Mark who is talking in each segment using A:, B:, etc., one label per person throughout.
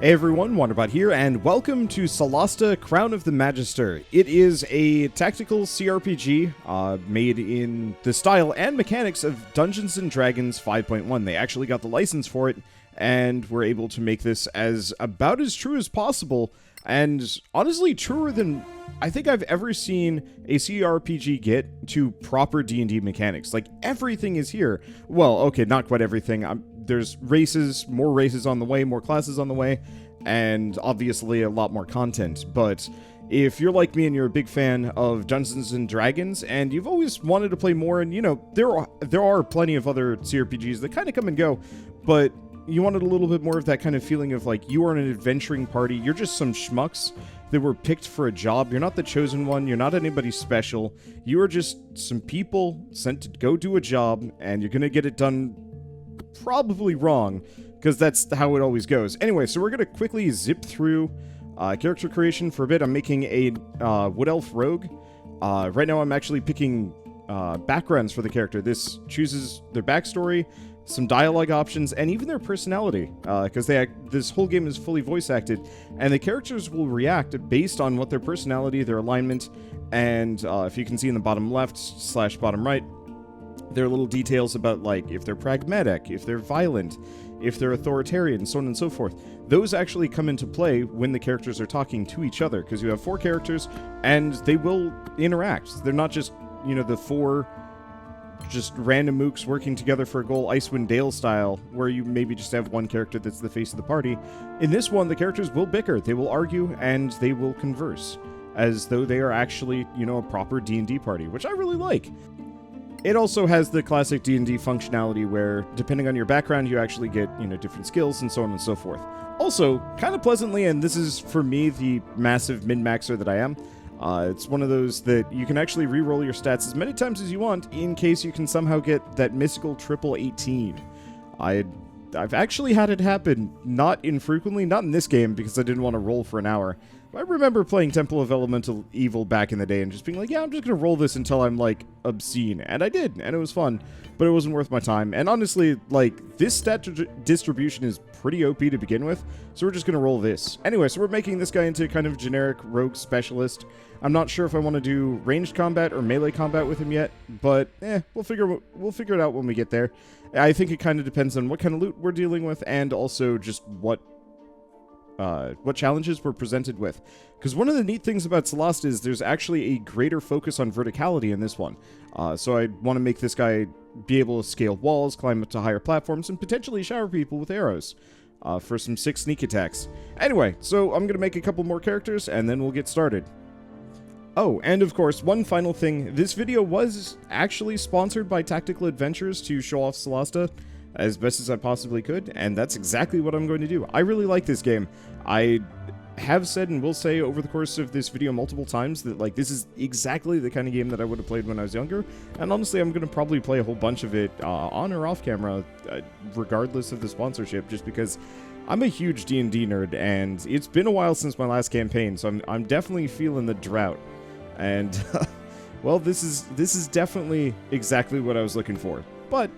A: Hey everyone, Wanderbot here, and welcome to Solasta, Crown of the Magister. It is a tactical CRPG made in the style and mechanics of Dungeons & Dragons 5.1. They actually got the license for it, and were able to make this as about as true as possible, and honestly truer than I think I've ever seen a CRPG get to proper D&D mechanics. Like, everything is here. Well, okay, not quite everything. There's races, more races on the way, more classes on the way, and obviously a lot more content. But if you're like me and you're a big fan of Dungeons & Dragons, and you've always wanted to play more, and, you know, there are plenty of other CRPGs that kind of come and go, but you wanted a little bit more of that kind of feeling of, like, you are an adventuring party, you're just some schmucks that were picked for a job, you're not the chosen one, you're not anybody special, you are just some people sent to go do a job, and you're gonna get it done probably wrong, because that's how it always goes. Anyway, so we're gonna quickly zip through character creation for a bit. I'm making a Wood Elf Rogue. Right now I'm actually picking backgrounds for the character. This chooses their backstory, some dialogue options, and even their personality, because this whole game is fully voice acted, and the characters will react based on what their personality, their alignment, and if you can see in the bottom left / bottom right, there are little details about, like, if they're pragmatic, if they're violent, if they're authoritarian, so on and so forth. Those actually come into play when the characters are talking to each other, because you have 4 characters, and they will interact. They're not just, you know, the 4 just random mooks working together for a goal, Icewind Dale style, where you maybe just have one character that's the face of the party. In this one, the characters will bicker, they will argue, and they will converse, as though they are actually, you know, a proper D&D party, which I really like. It also has the classic D&D functionality where, depending on your background, you actually get, you know, different skills and so on and so forth. Also, kind of pleasantly, and this is, for me, the massive min-maxer that I am, it's one of those that you can actually re-roll your stats as many times as you want in case you can somehow get that mystical triple 18. I've actually had it happen, not infrequently, not in this game because I didn't want to roll for an hour. I remember playing Temple of Elemental Evil back in the day and just being like, yeah, I'm just going to roll this until I'm, like, obscene. And I did, and it was fun, but it wasn't worth my time. And honestly, like, this stat distribution is pretty OP to begin with, so we're just going to roll this. Anyway, so we're making this guy into kind of generic rogue specialist. I'm not sure if I want to do ranged combat or melee combat with him yet, but, we'll figure it out when we get there. I think it kind of depends on what kind of loot we're dealing with, and also just what challenges we're presented with. Because one of the neat things about Solasta is there's actually a greater focus on verticality in this one. So I want to make this guy be able to scale walls, climb up to higher platforms, and potentially shower people with arrows for some sick sneak attacks. Anyway, so I'm going to make a couple more characters, and then we'll get started. Oh, and of course, one final thing. This video was actually sponsored by Tactical Adventures to show off Solasta as best as I possibly could, and that's exactly what I'm going to do. I really like this game. I have said and will say over the course of this video multiple times that, like, this is exactly the kind of game that I would have played when I was younger, and honestly, I'm going to probably play a whole bunch of it on or off camera, regardless of the sponsorship, just because I'm a huge D&D nerd, and it's been a while since my last campaign, so I'm definitely feeling the drought, and, well, this is definitely exactly what I was looking for. But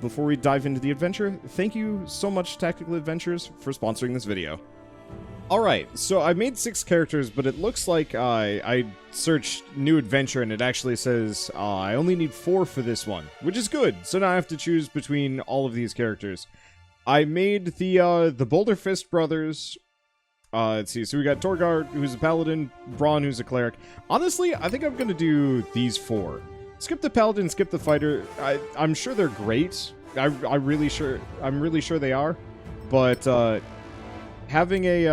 A: before we dive into the adventure, thank you so much, Tactical Adventures, for sponsoring this video. Alright, so I made 6 characters, but it looks like I searched New Adventure and it actually says I only need 4 for this one, which is good. So now I have to choose between all of these characters. I made the Boulder Fist brothers. Let's see, so we got Torgar, who's a paladin, Braun, who's a cleric. Honestly, I think I'm going to do these 4. Skip the paladin, skip the fighter. I'm sure they're great. I'm really sure they are. But having a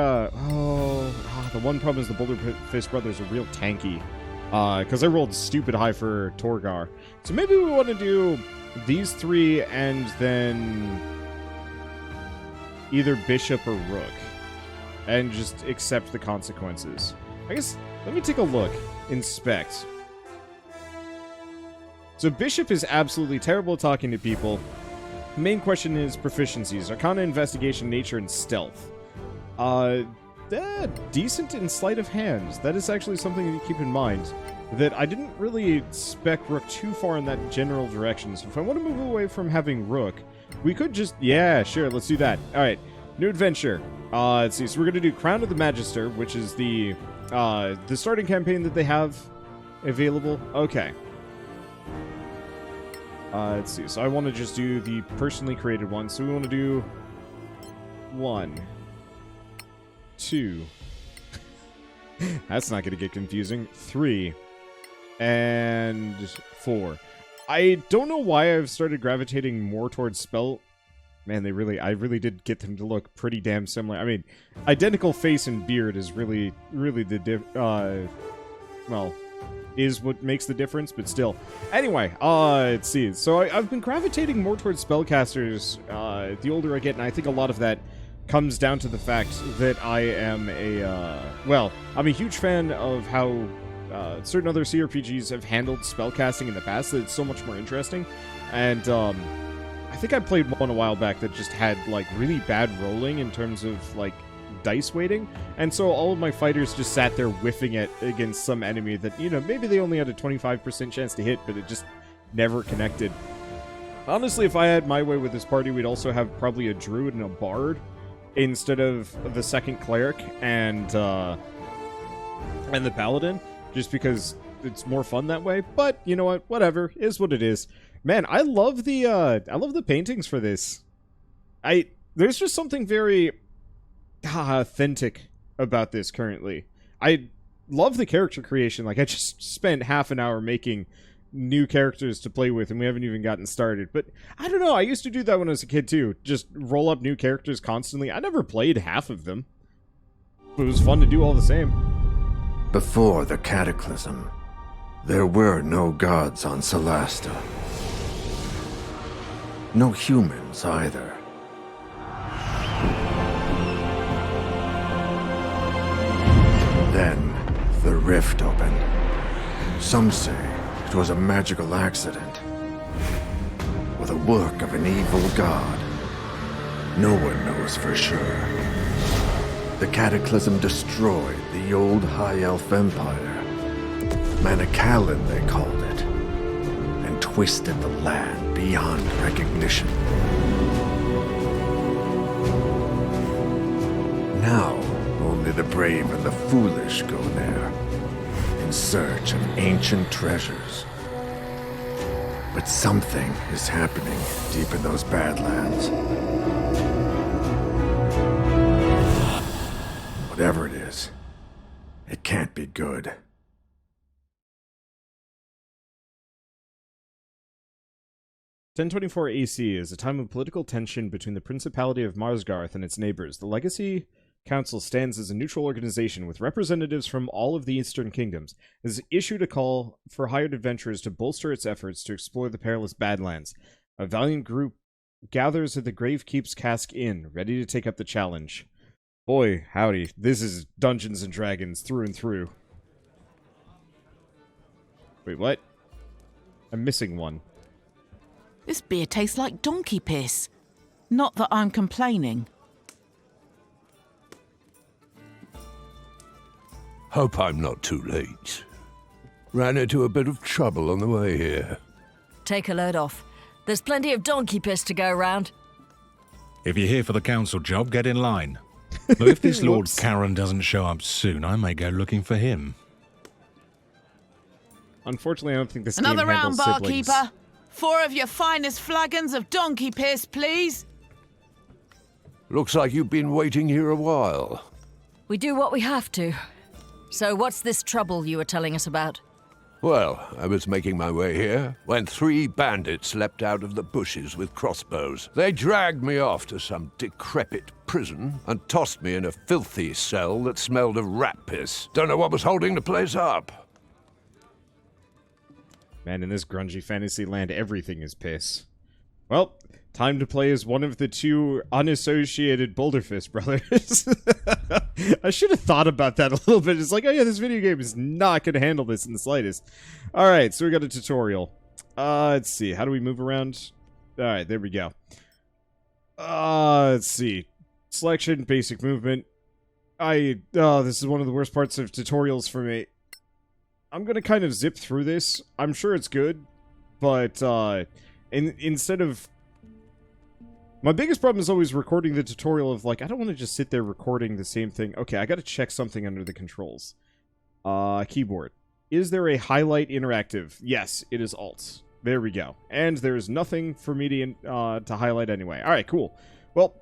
A: the one problem is the Boulder Fist brothers are real tanky. Because I rolled stupid high for Torgar. So maybe we want to do these 3 and then either Bishop or Rook, and just accept the consequences. I guess let me take a look. Inspect. So Bishop is absolutely terrible at talking to people. The main question is proficiencies. Arcana, Investigation, Nature, and Stealth. Decent in Sleight of Hand. That is actually something to keep in mind. That I didn't really spec Rook too far in that general direction. So if I want to move away from having Rook, we could just... Yeah, sure, let's do that. Alright. New adventure. Let's see. So we're gonna do Crown of the Magister, which is the starting campaign that they have available. Okay. Let's see. So I want to just do the personally created one. So we want to do 1, 2. That's not going to get confusing. 3 and 4. I don't know why I've started gravitating more towards spell. Man, I really did get them to look pretty damn similar. I mean, identical face and beard is really the well, is what makes the difference, but still. Anyway, let's see. So I've been gravitating more towards spellcasters the older I get, and I think a lot of that comes down to the fact that I am I'm a huge fan of how certain other CRPGs have handled spellcasting in the past, that it's so much more interesting. And I think I played one a while back that just had, like, really bad rolling in terms of, like, dice weighting, and so all of my fighters just sat there whiffing it against some enemy that, you know, maybe they only had a 25% chance to hit, but it just never connected. Honestly, if I had my way with this party, we'd also have probably a druid and a bard instead of the second cleric and the paladin, just because it's more fun that way. But you know what? Whatever, is what it is. Man, I love the paintings for this. There's just something very authentic about this currently. I love the character creation. Like, I just spent half an hour making new characters to play with, and we haven't even gotten started. But I don't know, I used to do that when I was a kid too. Just roll up new characters constantly. I never played half of them, but it was fun to do all the same.
B: Before the Cataclysm, there were no gods on Solasta. No humans either. Then, the rift opened. Some say it was a magical accident, or the work of an evil god. No one knows for sure. The Cataclysm destroyed the old High Elf Empire. Manicalan, they called it, and twisted the land beyond recognition. Now, only the brave and the foolish go there, in search of ancient treasures. But something is happening deep in those Badlands. Whatever it is, it can't be good.
A: "1024 AC is a time of political tension between the Principality of Marsgarth and its neighbors. The Legacy Council stands as a neutral organization with representatives from all of the Eastern Kingdoms. It has issued a call for hired adventurers to bolster its efforts to explore the perilous Badlands. A valiant group gathers at the Gravekeep's Cask Inn, ready to take up the challenge." Boy, howdy, this is Dungeons and Dragons through and through. Wait, what? I'm missing one.
C: This beer tastes like donkey piss. Not that I'm complaining.
D: Hope I'm not too late. Ran into a bit of trouble on the way here.
E: Take a load off. There's plenty of donkey piss to go around.
F: If you're here for the council job, get in line. Though if this Lord
A: Whoops.
F: Karen doesn't show up soon, I may go looking for him.
A: Unfortunately, I don't think this
C: Another
A: game
C: round,
A: handles siblings.
C: barkeeper. 4 of your finest flagons of donkey piss, please.
D: Looks like you've been waiting here a while.
E: We do what we have to. So what's this trouble you were telling us about?
D: Well, I was making my way here when 3 bandits leapt out of the bushes with crossbows. They dragged me off to some decrepit prison and tossed me in a filthy cell that smelled of rat piss. Don't know what was holding the place up.
A: Man, in this grungy fantasy land, everything is piss. Well, time to play as one of the 2 unassociated Boulderfist brothers. I should have thought about that a little bit. It's like, oh yeah, this video game is not going to handle this in the slightest. Alright, so we got a tutorial. Let's see, how do we move around? Alright, there we go. Let's see. Selection, basic movement. This is one of the worst parts of tutorials for me. I'm gonna kind of zip through this. I'm sure it's good, but, instead of My biggest problem is always recording the tutorial of, like, I don't want to just sit there recording the same thing. Okay, I gotta check something under the controls. Keyboard. Is there a highlight interactive? Yes, it is Alt. There we go. And there's nothing for me to highlight anyway. Alright, cool. Well,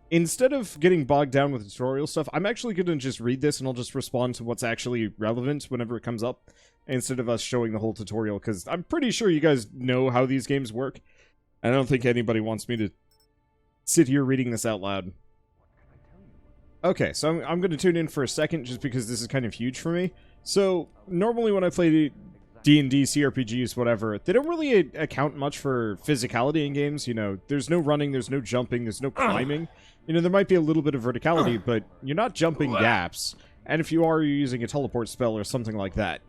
A: instead of getting bogged down with tutorial stuff, I'm actually going to just read this and I'll just respond to what's actually relevant whenever it comes up, instead of us showing the whole tutorial, because I'm pretty sure you guys know how these games work. I don't think anybody wants me to sit here reading this out loud. Okay, so I'm going to tune in for a second just because this is kind of huge for me. So, normally when I play D&D, CRPGs, whatever, they don't really account much for physicality in games. You know, there's no running, there's no jumping, there's no climbing. You know, there might be a little bit of verticality, but you're not jumping gaps. And if you are, you're using a teleport spell or something like that.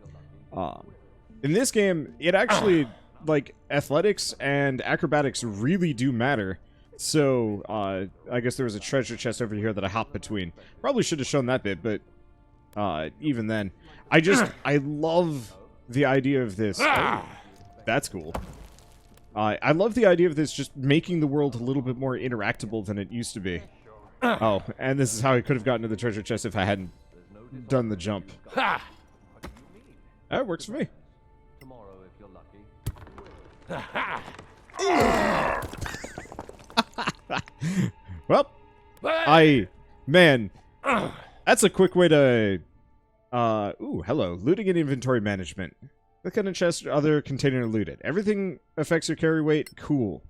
A: In this game, it actually, like, athletics and acrobatics really do matter. So, I guess there was a treasure chest over here that I hopped between. Probably should have shown that bit, but even then. I love the idea of this. Oh, that's cool. I love the idea of this just making the world a little bit more interactable than it used to be. Oh, and this is how I could have gotten to the treasure chest if I hadn't done the jump. That works for me. Well, man, that's a quick way to, ooh, hello, looting and inventory management. Click on a chest or other container looted. Everything affects your carry weight, cool.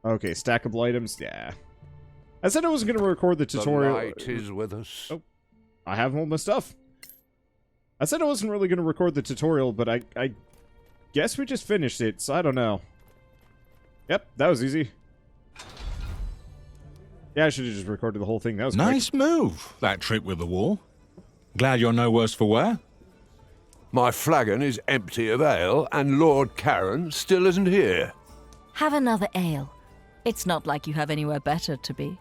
A: Okay, stackable items, yeah. I said I wasn't going to record the tutorial.
D: The light is with us.
A: Oh, I have all my stuff. I said I wasn't really going to record the tutorial, but I guess we just finished it, so I don't know. Yep, that was easy. Yeah, I should have just recorded the whole thing. That was
F: Nice move, that trick with the wall. Glad you're no worse for wear.
D: My flagon is empty of ale, and Lord Karen still isn't here.
E: Have another ale. It's not like you have anywhere better to be.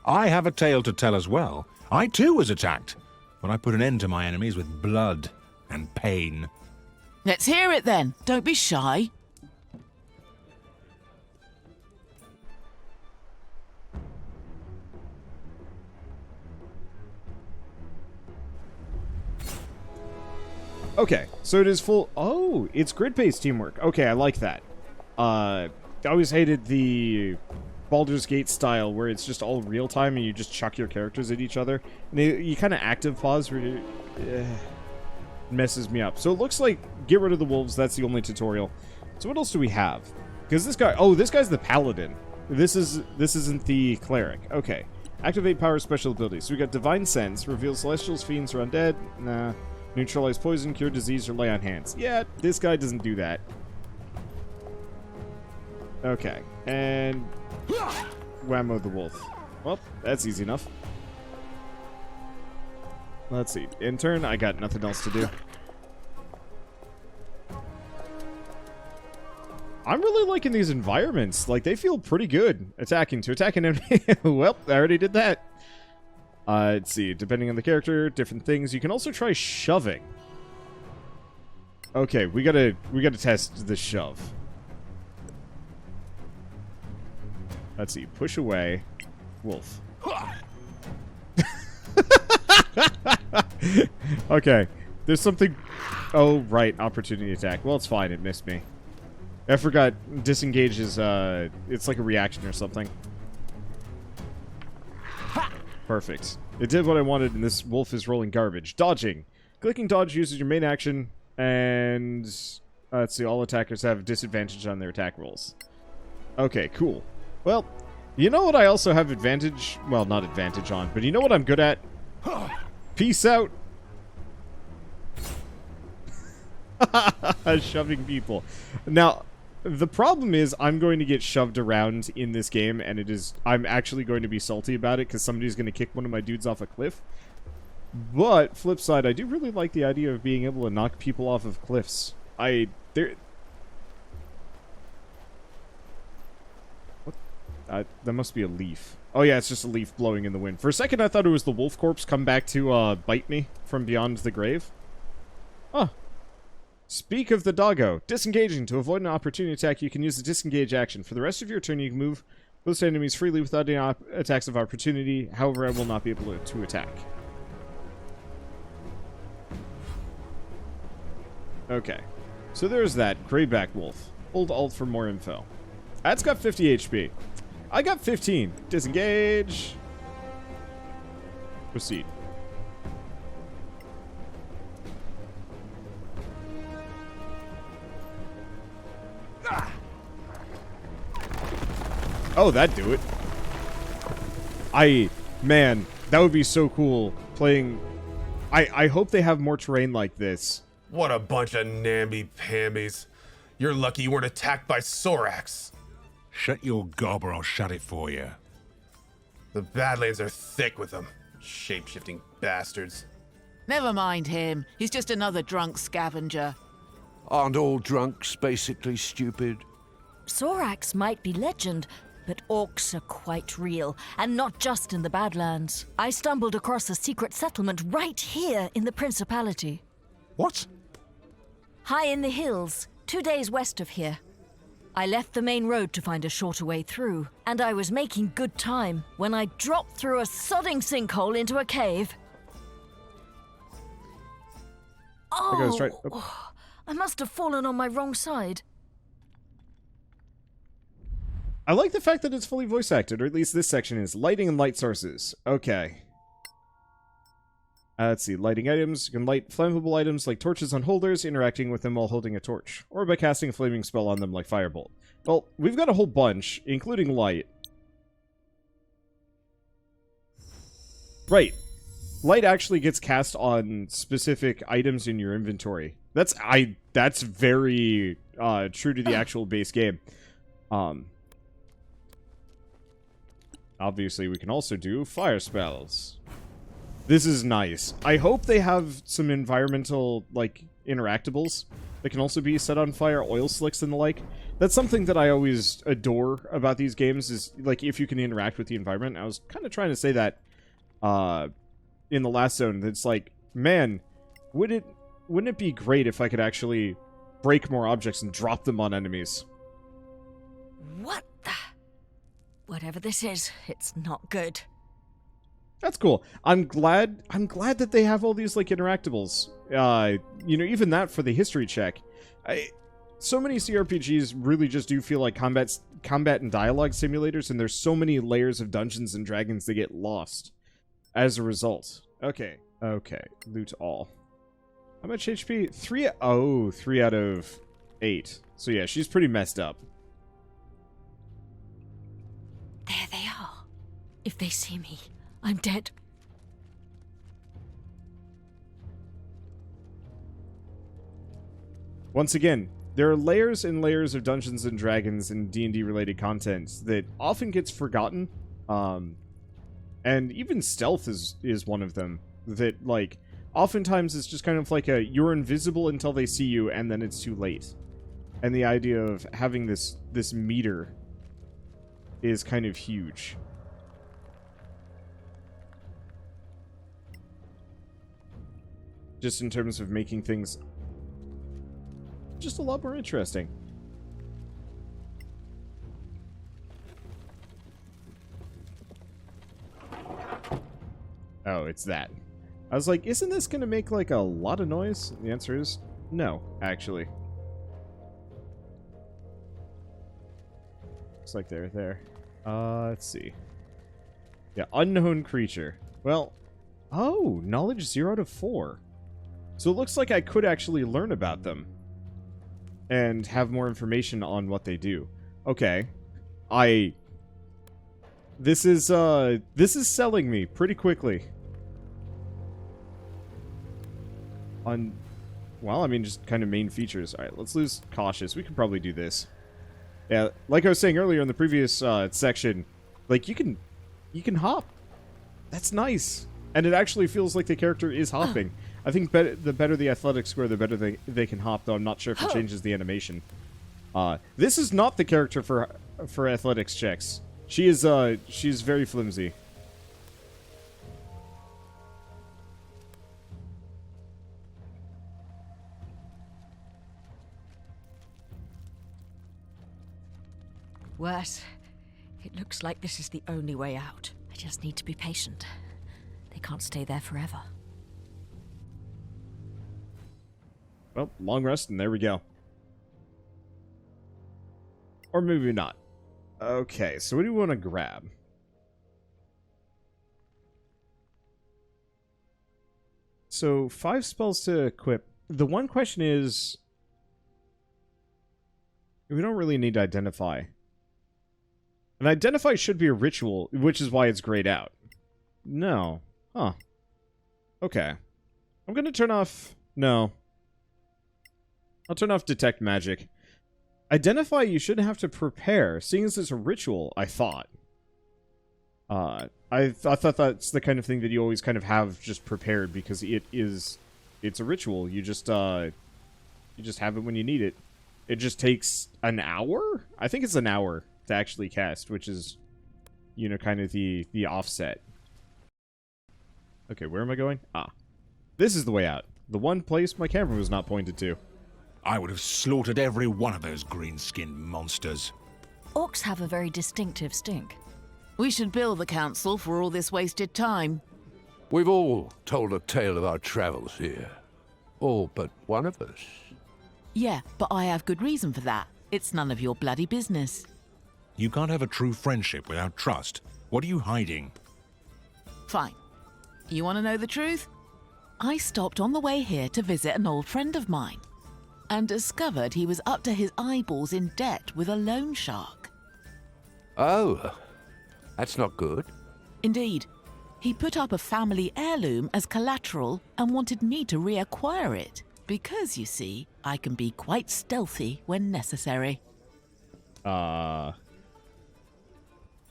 F: I have a tale to tell as well. I too was attacked, but I put an end to my enemies with blood and pain.
C: Let's hear it then. Don't be shy.
A: Okay, so it is full... Oh, it's grid-based teamwork. Okay, I like that. I always hated the Baldur's Gate style where it's just all real-time and you just chuck your characters at each other. And you kind of active pause where it messes me up. So it looks like get rid of the wolves. That's the only tutorial. So what else do we have? Because this guy... Oh, this guy's the paladin. This isn't the cleric. Okay. Activate power special abilities. So we got Divine Sense. Reveal celestials, fiends, or undead. Nah. Neutralize poison, cure disease, or lay on hands. Yeah, this guy doesn't do that. Okay, and whammo the wolf. Well, that's easy enough. Let's see. In turn, I got nothing else to do. I'm really liking these environments. Like, they feel pretty good. Attacking to attack an enemy. Well, I already did that. Let's see, depending on the character, different things. You can also try shoving. Okay, we gotta test the shove. Let's see, push away, wolf. Okay, there's something... Oh, right, opportunity attack. Well, it's fine, it missed me. I forgot, disengage is, it's like a reaction or something. Perfect. It did what I wanted, and this wolf is rolling garbage. Dodging. Clicking dodge uses your main action, and... let's see, all attackers have disadvantage on their attack rolls. Okay, cool. Well, you know what I also have advantage... Well, not advantage on, but you know what I'm good at? Peace out! Shoving people. Now... The problem is, I'm going to get shoved around in this game, and I'm actually going to be salty about it, because somebody's going to kick one of my dudes off a cliff. But, flip side, I do really like the idea of being able to knock people off of cliffs. What? That must be a leaf. Oh yeah, it's just a leaf blowing in the wind. For a second, I thought it was the wolf corpse come back to, bite me from beyond the grave. Oh. Speak of the doggo. Disengaging. To avoid an opportunity attack, you can use the disengage action. For the rest of your turn, you can move close to enemies freely without any attacks of opportunity. However, I will not be able to attack. Okay. So there's that. Greyback Wolf. Hold Alt for more info. That's got 50 HP. I got 15. Disengage. Proceed. Oh, that'd do it. Man, that would be so cool playing. I hope they have more terrain like this.
G: What a bunch of namby-pambies. You're lucky you weren't attacked by Sorax.
F: Shut your gob or I'll shut it for you.
G: The Badlands are thick with them. Shape-shifting bastards.
C: Never mind him. He's just another drunk scavenger.
D: Aren't all drunks basically stupid?
E: Sorax might be legend, but orcs are quite real, and not just in the Badlands. I stumbled across a secret settlement right here in the Principality.
F: What?
E: High in the hills, 2 days west of here. I left the main road to find a shorter way through, and I was making good time when I dropped through a sodding sinkhole into a cave. I must have fallen on my wrong side.
A: I like the fact that it's fully voice acted, or at least this section is. Lighting and light sources. Okay. Let's see. Lighting items. You can light flammable items like torches on holders, interacting with them while holding a torch, or by casting a flaming spell on them like Firebolt. Well, we've got a whole bunch, including light. Right. Light actually gets cast on specific items in your inventory. That's very true to the actual base game. Obviously, we can also do fire spells. This is nice. I hope they have some environmental, like, interactables that can also be set on fire, oil slicks and the like. That's something that I always adore about these games is, like, if you can interact with the environment. I was kind of trying to say that in the last zone. It's like, man, wouldn't it be great if I could actually break more objects and drop them on enemies?
E: What the... Whatever this is, it's not good.
A: That's cool. I'm glad that they have all these, like, interactables. You know, even that for the history check. So many CRPGs really just do feel like combat and dialogue simulators, and there's so many layers of Dungeons and Dragons that get lost as a result. Okay. Loot all. How much HP? 3 out of 8. So yeah, she's pretty messed up.
E: There they are. If they see me, I'm dead.
A: Once again, there are layers and layers of Dungeons and Dragons and D&D related content that often gets forgotten. And even stealth is one of them that, like, oftentimes it's just kind of like you're invisible until they see you and then it's too late. And the idea of having this meter is kind of huge. Just in terms of making things just a lot more interesting. Oh, it's that. I was like, isn't this gonna make, like, a lot of noise? The answer is no, actually. Looks like they're there. Let's see. Yeah, unknown creature. Well, oh, knowledge 0 to 4. So it looks like I could actually learn about them and have more information on what they do. Okay. This is selling me pretty quickly. Well, I mean, just kind of main features. All right, let's lose cautious. We can probably do this. Yeah, like I was saying earlier in the previous section, like, you can hop. That's nice. And it actually feels like the character is hopping. I think the better the athletic score, the better they can hop, though I'm not sure if it changes the animation. This is not the character for athletics checks. She's very flimsy.
E: worse. It looks like this is the only way out. I just need to be patient. They can't stay there forever.
A: Well, long rest, and there we go. Or maybe not. Okay, so what do we want to grab? So, 5 spells to equip. The one question is... we don't really need to identify. And identify should be a ritual, which is why it's grayed out. No. Huh. Okay. I'm gonna turn off... no. I'll turn off detect magic. Identify you shouldn't have to prepare, seeing as it's a ritual, I thought. I thought that's the kind of thing that you always kind of have just prepared, because it's a ritual. You just have it when you need it. It just takes an hour? I think it's an hour to actually cast, which is, you know, kind of the offset. Okay, where am I going? Ah. This is the way out. The one place my camera was not pointed to.
F: I would have slaughtered every one of those green-skinned monsters.
E: Orcs have a very distinctive stink.
C: We should bill the council for all this wasted time.
D: We've all told a tale of our travels here. All but one of us.
C: Yeah, but I have good reason for that. It's none of your bloody business.
F: You can't have a true friendship without trust. What are you hiding?
C: Fine. You want to know the truth? I stopped on the way here to visit an old friend of mine, and discovered he was up to his eyeballs in debt with a loan shark.
D: Oh, that's not good.
C: Indeed. He put up a family heirloom as collateral and wanted me to reacquire it. Because, you see, I can be quite stealthy when necessary.
A: Oh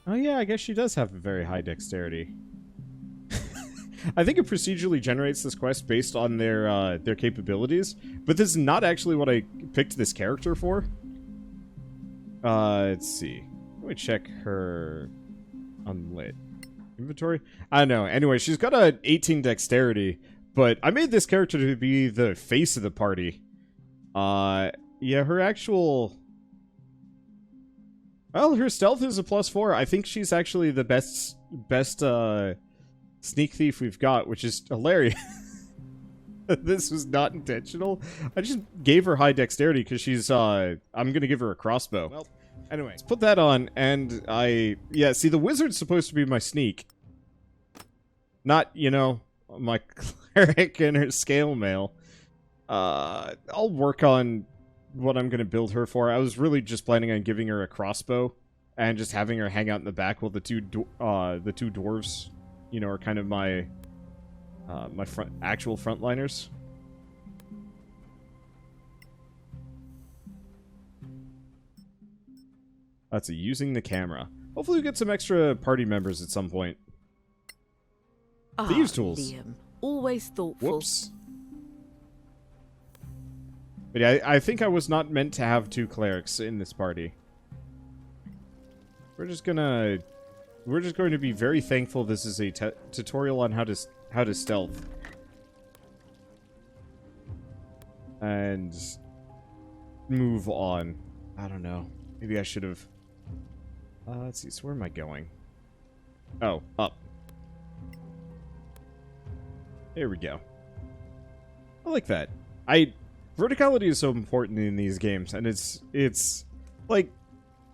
A: yeah, I guess she does have a very high dexterity. I think it procedurally generates this quest based on their capabilities, but this is not actually what I picked this character for. Let's see. Let me check her unlit inventory. I don't know. Anyway, she's got a 18 dexterity, but I made this character to be the face of the party. Yeah, her actual... well, her stealth is a +4. I think she's actually the best sneak thief we've got, which is hilarious. This was not intentional. I just gave her high dexterity because she's, I'm gonna give her a crossbow. Well, anyway, let's put that on, and yeah, see, the wizard's supposed to be my sneak. Not, you know, my cleric and her scale mail. I'll work on what I'm gonna build her for. I was really just planning on giving her a crossbow and just having her hang out in the back while the two dwarves, you know, are kind of my my actual frontliners. That's using the camera. Hopefully we get some extra party members at some point. Thieves' tools.
C: Liam, always thoughtful.
A: Whoops. But yeah, I think I was not meant to have 2 clerics in this party. We're just going to be very thankful this is a tutorial on how to stealth. And move on. I don't know. Maybe I should have... let's see, so where am I going? Oh, up. There we go. I like that. Verticality is so important in these games, and it's like,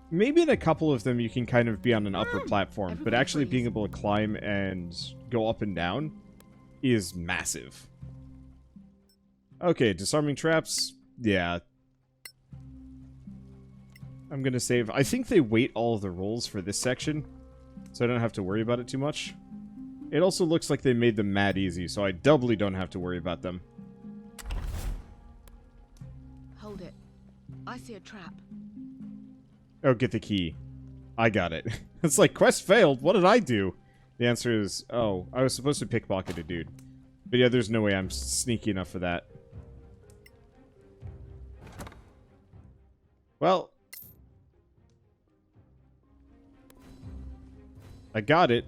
A: maybe in a couple of them you can kind of be on an upper platform, but actually being able to climb and go up and down is massive. Okay, disarming traps. Yeah. I'm gonna save. I think they weight all of the rolls for this section, so I don't have to worry about it too much. It also looks like they made them mad easy, so I doubly don't have to worry about them.
C: Hold it. I see a trap.
A: Oh, get the key. I got it. It's like, quest failed. What did I do? The answer is, oh, I was supposed to pickpocket a dude. But yeah, there's no way I'm sneaky enough for that. Well. I got it.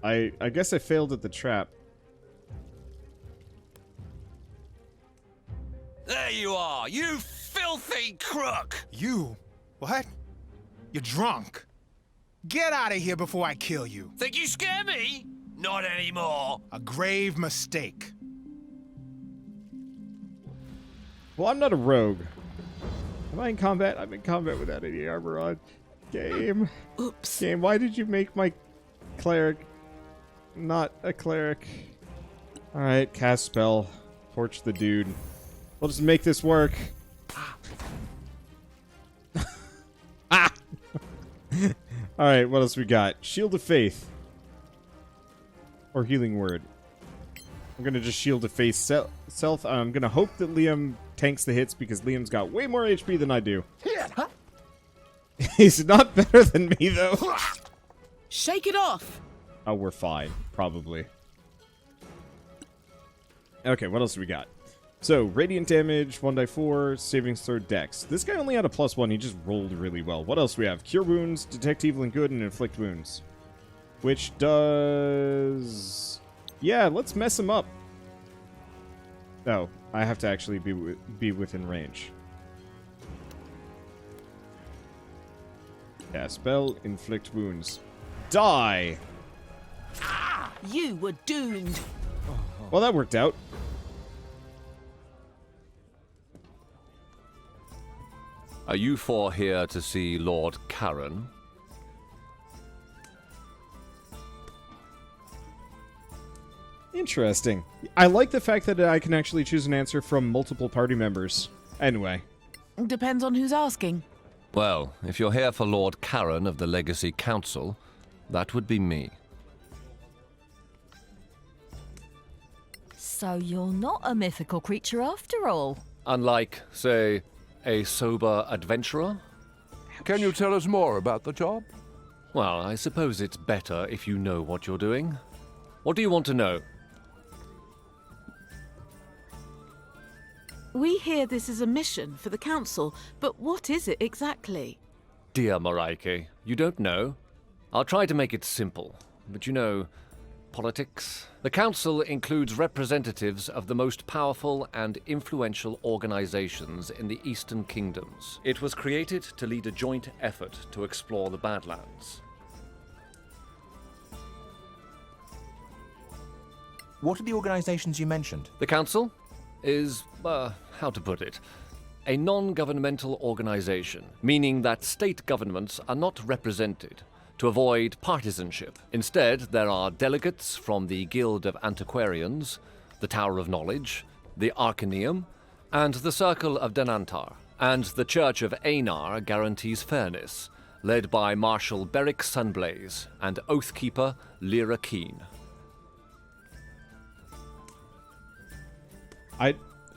A: I guess I failed at the trap.
H: There you are, you filthy crook!
G: You?
H: What? You're drunk. Get out of here before I kill you.
I: Think you scare me? Not anymore.
H: A grave mistake.
A: Well, I'm not a rogue. Am I in combat? I'm in combat without any armor on. Game.
C: Oops.
A: Game, why did you make my cleric not a cleric? Alright, cast spell. Torch the dude. We'll just make this work. Ah! Alright, what else we got? Shield of Faith. Or Healing Word. I'm gonna just Shield of Faith self. I'm gonna hope that Liam tanks the hits because Liam's got way more HP than I do. He's not better than me, though.
C: Shake it off!
A: Oh, we're fine. Probably. Okay, what else do we got? So, radiant damage, 1d4, savings throw, dex. This guy only had a +1, he just rolled really well. What else do we have? Cure wounds, detect evil and good, and inflict wounds. Which does... Yeah, let's mess him up. Oh, I have to actually be within range. Yeah, spell, inflict wounds. Die!
C: You were doomed.
A: Well, that worked out.
J: Are you four here to see Lord Karen?
A: Interesting. I like the fact that I can actually choose an answer from multiple party members. Anyway.
C: Depends on who's asking.
J: Well, if you're here for Lord Karen of the Legacy Council, that would be me.
E: So you're not a mythical creature after all.
J: Unlike, say, a sober adventurer?
D: Can you tell us more about the job?
J: Well, I suppose it's better if you know what you're doing. What do you want to know?
C: We hear this is a mission for the council, but what is it exactly?
J: Dear Moraike, you don't know? I'll try to make it simple, but you know, politics. The council includes representatives of the most powerful and influential organizations in the Eastern Kingdoms. It was created to lead a joint effort to explore the Badlands.
K: What are the organizations you mentioned?
J: The council is, how to put it, a non-governmental organization, meaning that state governments are not represented, to avoid partisanship. Instead, there are delegates from the Guild of Antiquarians, the Tower of Knowledge, the Arcaneum, and the Circle of Denantar. And the Church of Einar guarantees fairness, led by Marshal Beric Sunblaze and Oathkeeper Lyra Keen.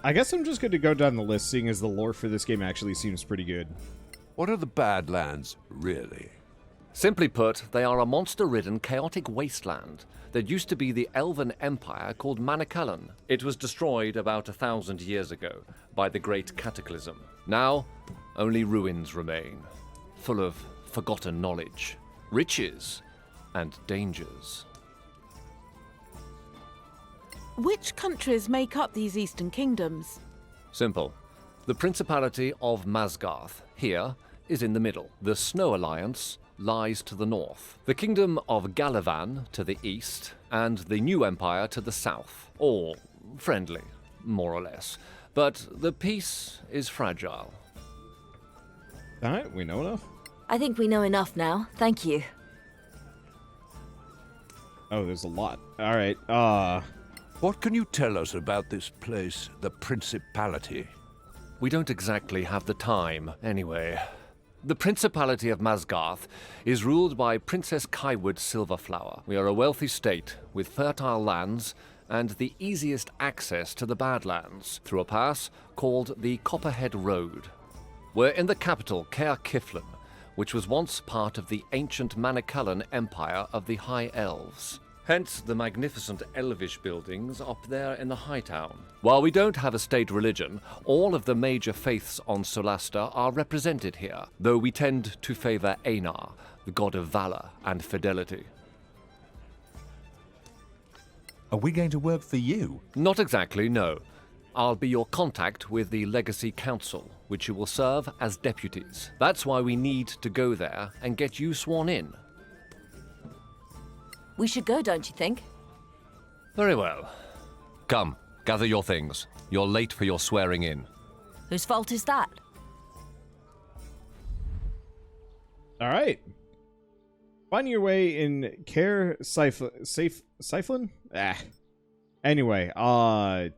A: I guess I'm just going to go down the list, seeing as the lore for this game actually seems pretty good.
D: What are the Badlands, really?
J: Simply put, they are a monster-ridden, chaotic wasteland that used to be the elven empire called Manicullen. It was destroyed about 1,000 years ago by the Great Cataclysm. Now, only ruins remain, full of forgotten knowledge, riches, and dangers.
C: Which countries make up these Eastern Kingdoms?
J: Simple. The Principality of Masgarth, here, is in the middle. The Snow Alliance lies to the north. The Kingdom of Galavan to the east, and the New Empire to the south. All friendly, more or less. But the peace is fragile.
A: Alright, we know enough.
E: I think we know enough now. Thank you.
A: Oh, there's a lot. Alright,
D: What can you tell us about this place, the Principality?
J: We don't exactly have the time, anyway. The Principality of Masgarth is ruled by Princess Kaiwood Silverflower. We are a wealthy state with fertile lands and the easiest access to the Badlands through a pass called the Copperhead Road. We're in the capital, Caer Kiflin, which was once part of the ancient Manicullen Empire of the High Elves. Hence the magnificent elvish buildings up there in the High Town. While we don't have a state religion, all of the major faiths on Solasta are represented here, though we tend to favor Einar, the god of valor and fidelity.
K: Are we going to work for you?
J: Not exactly, no. I'll be your contact with the Legacy Council, which you will serve as deputies. That's why we need to go there and get you sworn in.
E: We should go, don't you think?
J: Very well. Come, gather your things. You're late for your swearing in.
E: Whose fault is that?
A: All right. Finding your way in Siphon? Anyway, gotta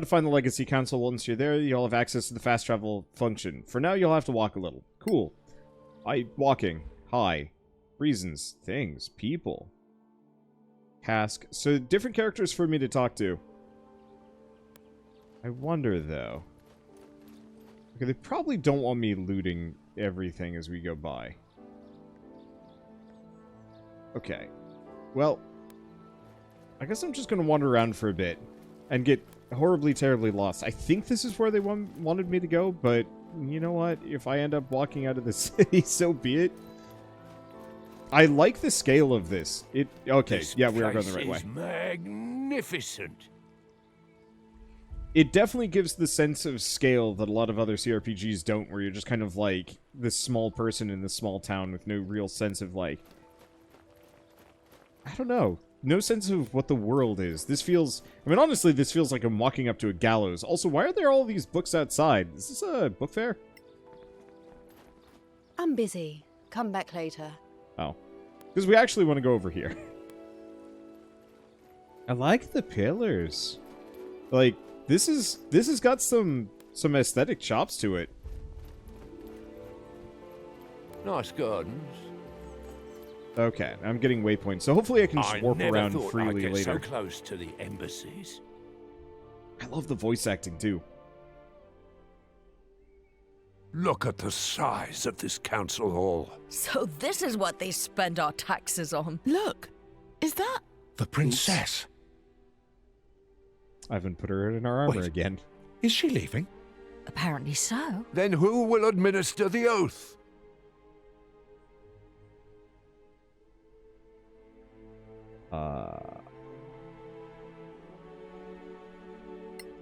A: find the Legacy Council. Once you're there, you'll have access to the fast travel function. For now, you'll have to walk a little. Cool. Walking. Hi. Reasons. Things. People. Task. So, different characters for me to talk to. I wonder, though. Okay, they probably don't want me looting everything as we go by. Okay. Well, I guess I'm just going to wander around for a bit and get horribly, terribly lost. I think this is where they wanted me to go, but you know what? If I end up walking out of the city, so be it. I like the scale of this. Okay, yeah, we are going the right way.
D: Magnificent.
A: It definitely gives the sense of scale that a lot of other CRPGs don't, where you're just kind of like this small person in this small town with no real sense of, like, I don't know, no sense of what the world is. This feels, I mean, honestly, this feels like I'm walking up to a gallows. Also, why are there all these books outside? Is this a book fair?
L: I'm busy. Come back later.
A: Oh. Because we actually want to go over here. I like the pillars. Like, this has got some aesthetic chops to it.
D: Nice gardens.
A: Okay, I'm getting waypoints, so hopefully I can just warp around
D: I'd
A: freely
D: get
A: later.
D: so close to the embassies.
A: I love the voice acting too.
D: Look at the size of this council hall.
E: So this is what they spend our taxes on.
C: Look, is that...
F: The princess.
A: I haven't put her in our armor
F: Wait.
A: again.
F: Is she leaving?
E: Apparently so.
D: Then who will administer the oath?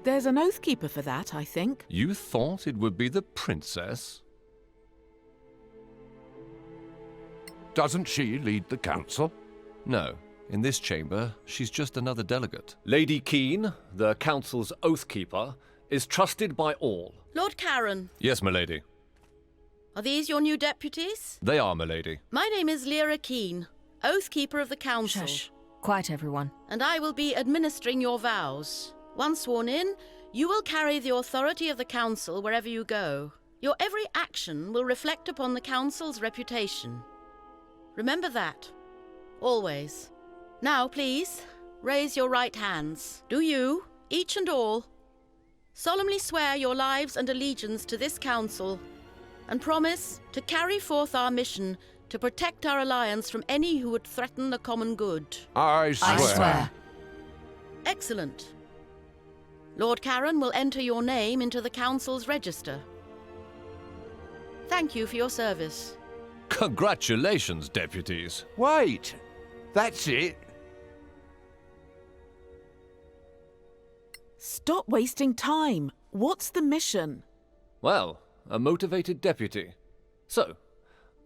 C: There's an oathkeeper for that, I think.
J: You thought it would be the princess?
D: Doesn't she lead the council?
J: No. In this chamber, she's just another delegate. Lady Keene, the council's oathkeeper, is trusted by all.
M: Lord Karen,
J: Yes, milady.
M: are these your new deputies?
J: They are, milady.
M: My name is Lyra Keene, Oathkeeper of the Council.
E: Shush. Quiet, everyone.
M: And I will be administering your vows. Once sworn in, you will carry the authority of the Council wherever you go. Your every action will reflect upon the Council's reputation. Remember that. Always. Now, please, raise your right hands. Do you, each and all, solemnly swear your lives and allegiance to this council, and promise to carry forth our mission to protect our alliance from any who would threaten the common good?
D: I swear.
M: Excellent. Lord Karen will enter your name into the council's register. Thank you for your service.
J: Congratulations, deputies.
D: Wait, that's it?
C: Stop wasting time. What's the mission?
J: Well, a motivated deputy. So,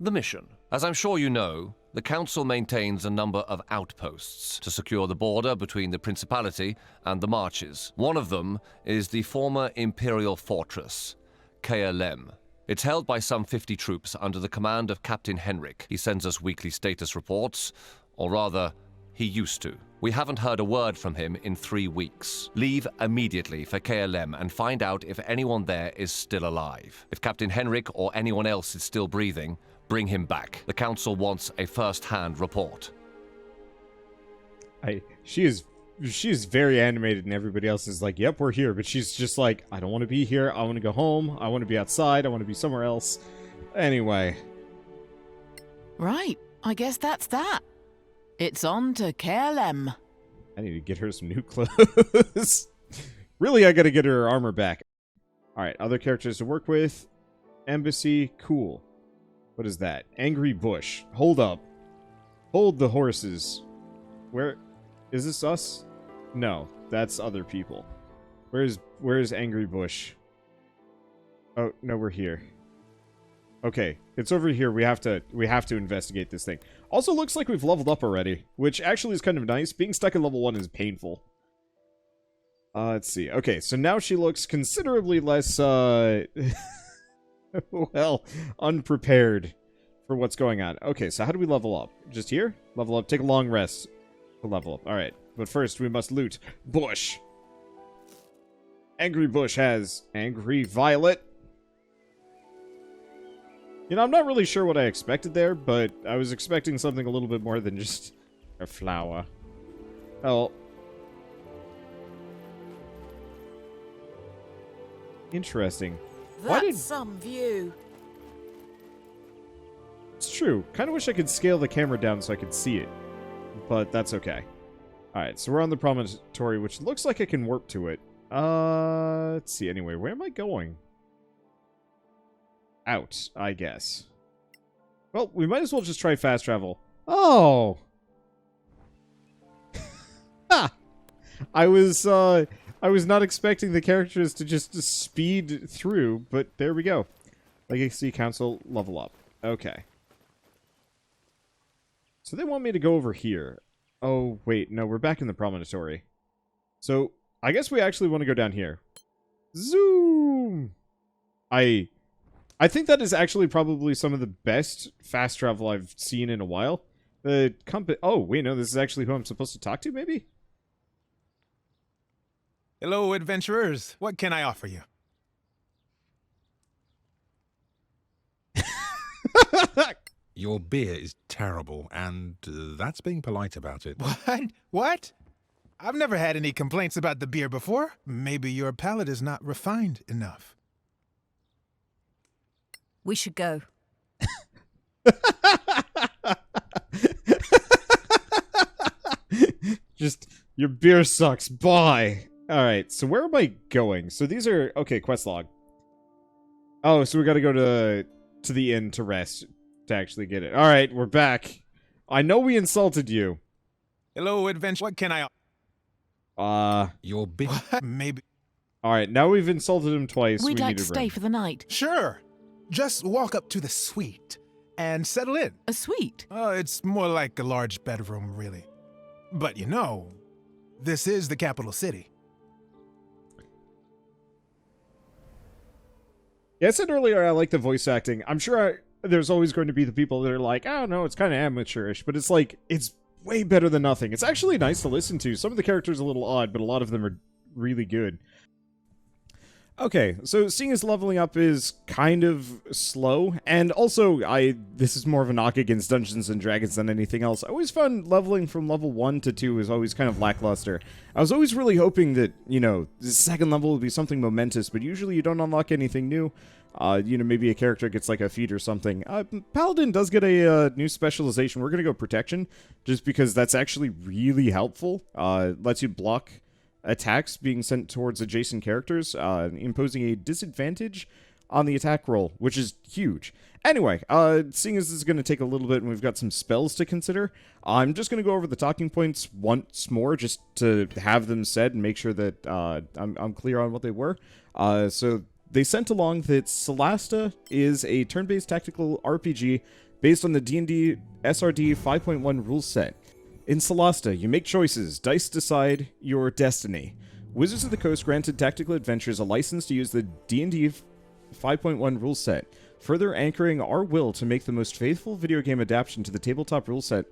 J: the mission. As I'm sure you know, the Council maintains a number of outposts to secure the border between the Principality and the Marches. One of them is the former Imperial Fortress, KLM. It's held by some 50 troops under the command of Captain Henrik. He sends us weekly status reports, or rather, he used to. We haven't heard a word from him in 3 weeks. Leave immediately for KLM and find out if anyone there is still alive. If Captain Henrik or anyone else is still breathing, bring him back. The Council wants a first-hand report.
A: She is very animated, and everybody else is like, yep, we're here. But she's just like, I don't want to be here. I want to go home. I want to be outside. I want to be somewhere else. Anyway.
C: Right, I guess that's that. It's on to KLM.
A: I need to get her some new clothes. Really, I gotta get her armor back. Alright, other characters to work with. Embassy, cool. What is that? Angry Bush. Hold up. Hold the horses. Where... Is this us? No, that's other people. Where's Angry Bush? Oh, no, we're here. Okay, it's over here. We have to investigate this thing. Also looks like we've leveled up already, which actually is kind of nice. Being stuck in level 1 is painful. Let's see. Okay, so now she looks considerably less, well, unprepared for what's going on. Okay, so how do we level up? Just here? Level up. Take a long rest to level up. Alright, but first we must loot Bush. Angry Bush has Angry Violet. You know, I'm not really sure what I expected there, but I was expecting something a little bit more than just a flower. Oh. Interesting.
C: That's some view.
A: It's true. Kind of wish I could scale the camera down so I could see it. But that's okay. Alright, so we're on the promontory, which looks like I can warp to it. Let's see. Anyway, where am I going? Out, I guess. Well, we might as well just try fast travel. Oh! Ha! I was not expecting the characters to just speed through, but there we go. Legacy Council, level up. Okay. So they want me to go over here. Oh, wait, no, we're back in the promontory. So, I guess we actually want to go down here. Zoom! I think that is actually probably some of the best fast travel I've seen in a while. The company... Oh, wait, no, this is actually who I'm supposed to talk to, maybe?
H: Hello, adventurers. What can I offer you?
F: Your beer is terrible, and that's being polite about it.
H: What? What? I've never had any complaints about the beer before. Maybe your palate is not refined enough.
E: We should go.
A: Just, your beer sucks. Bye. Alright, so where am I going? So these are... Okay, quest log. Oh, so we gotta go to the inn to rest to actually get it. Alright, we're back. I know we insulted you.
H: Hello, adventure. What can I...
F: Your beer...
H: Maybe...
A: Alright, now we've insulted him twice.
C: We'd
A: we
C: like
A: need
C: to
A: a
C: stay
A: room.
C: for the night.
H: Sure. Just walk up to the suite and settle in.
C: A suite?
H: It's more like a large bedroom, really. But you know, this is the capital city.
A: Yeah, I said earlier I like the voice acting. I'm sure there's always going to be the people that are like, oh no, it's kind of amateurish, but it's like, it's way better than nothing. It's actually nice to listen to. Some of the characters are a little odd, but a lot of them are really good. Okay, so seeing as leveling up is kind of slow, and also this is more of a knock against Dungeons & Dragons than anything else. I always found leveling from level 1 to 2 is always kind of lackluster. I was always really hoping that, you know, the second level would be something momentous, but usually you don't unlock anything new. You know, maybe a character gets like a feat or something. Paladin does get a new specialization. We're going to go Protection, just because that's actually really helpful. Lets you block attacks being sent towards adjacent characters, imposing a disadvantage on the attack roll, which is huge. Anyway, seeing as this is going to take a little bit and we've got some spells to consider, I'm just going to go over the talking points once more just to have them said and make sure that I'm clear on what they were. So they sent along that Solasta is a turn-based tactical RPG based on the D&D SRD 5.1 rule set. In Solasta, you make choices. Dice decide your destiny. Wizards of the Coast granted Tactical Adventures a license to use the D&D 5.1 rule set, further anchoring our will to make the most faithful video game adaptation to the tabletop rule set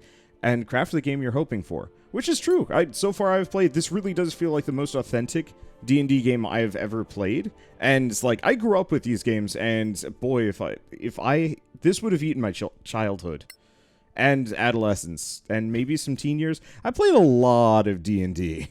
A: and craft the game you're hoping for. Which is true. So far I've played, this really does feel like the most authentic D&D game I've ever played. And it's like, I grew up with these games, and boy, if I this would have eaten my childhood. And adolescence, and maybe some teen years. I played a lot of D&D.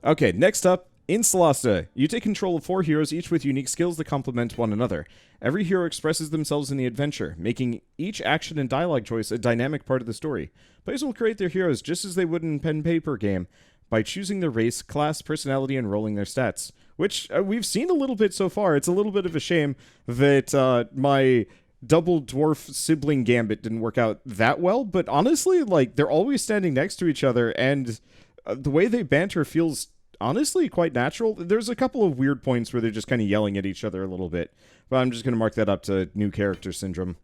A: Okay, next up, in Solasta, you take control of 4 heroes, each with unique skills that complement one another. Every hero expresses themselves in the adventure, making each action and dialogue choice a dynamic part of the story. Players will create their heroes just as they would in a pen-paper game, by choosing their race, class, personality, and rolling their stats. Which, we've seen a little bit so far. It's a little bit of a shame that my double dwarf sibling gambit didn't work out that well, but honestly, like, they're always standing next to each other, and the way they banter feels honestly quite natural. There's a couple of weird points where they're just kind of yelling at each other a little bit, but I'm just going to mark that up to new character syndrome.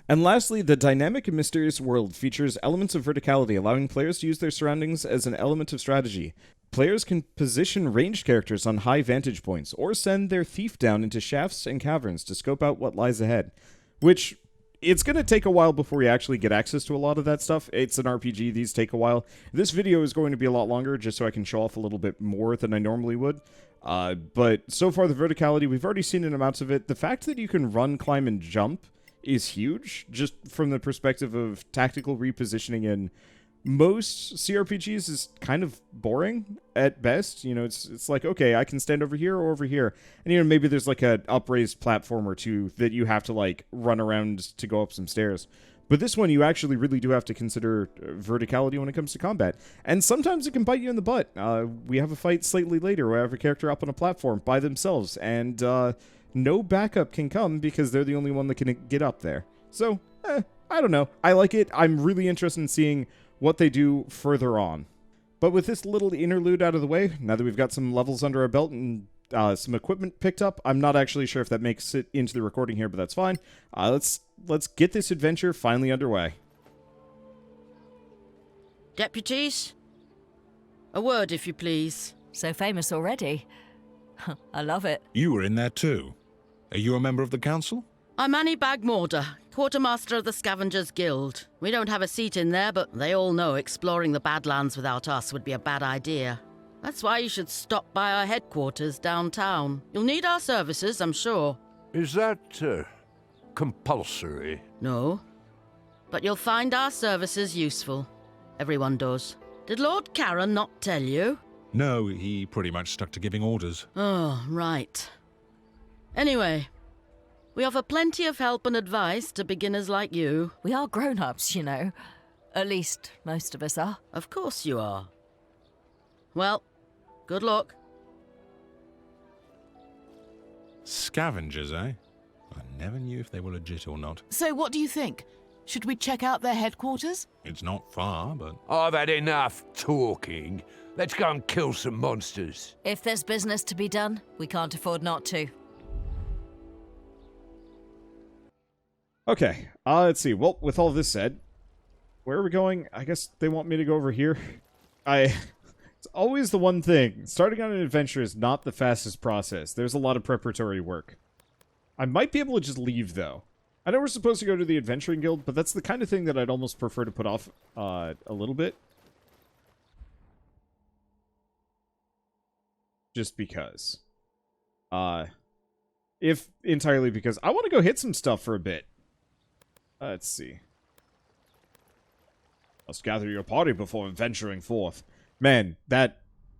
A: And lastly, the dynamic and mysterious world features elements of verticality, allowing players to use their surroundings as an element of strategy. Players can position ranged characters on high vantage points, or send their thief down into shafts and caverns to scope out what lies ahead. Which, it's going to take a while before you actually get access to a lot of that stuff. It's an RPG, these take a while. This video is going to be a lot longer, just so I can show off a little bit more than I normally would. But so far, the verticality, we've already seen in amounts of it. The fact that you can run, climb, and jump is huge, just from the perspective of tactical repositioning. In most CRPGs is kind of boring at best. You know, it's like, okay, I can stand over here or over here, and you know, maybe there's like a upraised platform or two that you have to like run around to go up some stairs. But this one, you actually really do have to consider verticality when it comes to combat, and sometimes it can bite you in the butt. We have a fight slightly later where I have a character up on a platform by themselves, and no backup can come because they're the only one that can get up there. So, I don't know. I like it. I'm really interested in seeing what they do further on. But with this little interlude out of the way, now that we've got some levels under our belt and some equipment picked up, I'm not actually sure if that makes it into the recording here, but that's fine. Let's get this adventure finally underway.
M: Deputies? A word, if you please.
E: So famous already. I love it.
F: You were in there too. Are you a member of the council?
M: I'm Annie Bagmorder, quartermaster of the Scavengers Guild. We don't have a seat in there, but they all know exploring the Badlands without us would be a bad idea. That's why you should stop by our headquarters downtown. You'll need our services, I'm sure.
D: Is that compulsory?
M: No. But you'll find our services useful. Everyone does. Did Lord Karen not tell you?
F: No, he pretty much stuck to giving orders.
M: Oh, right. Anyway, we offer plenty of help and advice to beginners like you.
E: We are grown-ups, you know. At least, most of us are.
M: Of course you are. Well, good luck.
F: Scavengers, eh? I never knew if they were legit or not.
C: So what do you think? Should we check out their headquarters?
F: It's not far, but...
D: I've had enough talking. Let's go and kill some monsters.
E: If there's business to be done, we can't afford not to.
A: Okay, let's see. Well, with all this said, where are we going? I guess they want me to go over here. It's always the one thing. Starting on an adventure is not the fastest process. There's a lot of preparatory work. I might be able to just leave, though. I know we're supposed to go to the Adventuring Guild, but that's the kind of thing that I'd almost prefer to put off a little bit. Just because. If entirely because I want to go hit some stuff for a bit. Let's see. Must gather your party before venturing forth. Man,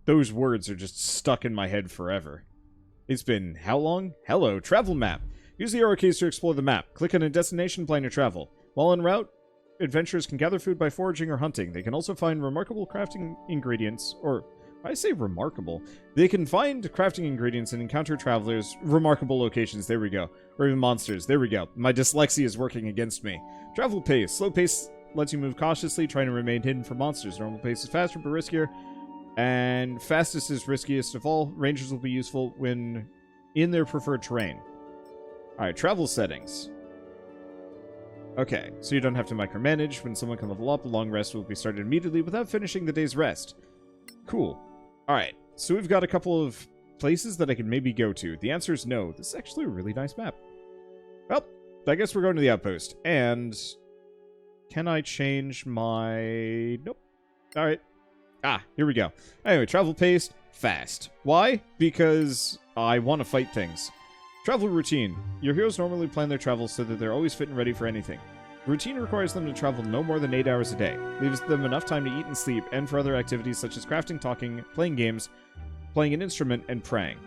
A: those words are just stuck in my head forever. It's been how long? Hello, travel map. Use the arrow keys to explore the map. Click on a destination, plan your travel. While en route, adventurers can gather food by foraging or hunting. They can also find remarkable crafting ingredients, or I say remarkable. They can find crafting ingredients and encounter travelers, remarkable locations, there we go. Or even monsters, there we go. My dyslexia is working against me. Travel pace. Slow pace lets you move cautiously, trying to remain hidden from monsters. Normal pace is faster but riskier. And fastest is riskiest of all. Rangers will be useful when in their preferred terrain. Alright, travel settings. Okay, so you don't have to micromanage. When someone can level up, a long rest will be started immediately without finishing the day's rest. Cool. Alright, so we've got a couple of places that I can maybe go to. The answer is no. This is actually a really nice map. Well, I guess we're going to the outpost. And can I change my... Nope. Alright. Here we go. Anyway, travel pace, fast. Why? Because I want to fight things. Travel routine. Your heroes normally plan their travels so that they're always fit and ready for anything. Routine requires them to travel no more than 8 hours a day. Leaves them enough time to eat and sleep, and for other activities such as crafting, talking, playing games, playing an instrument, and praying.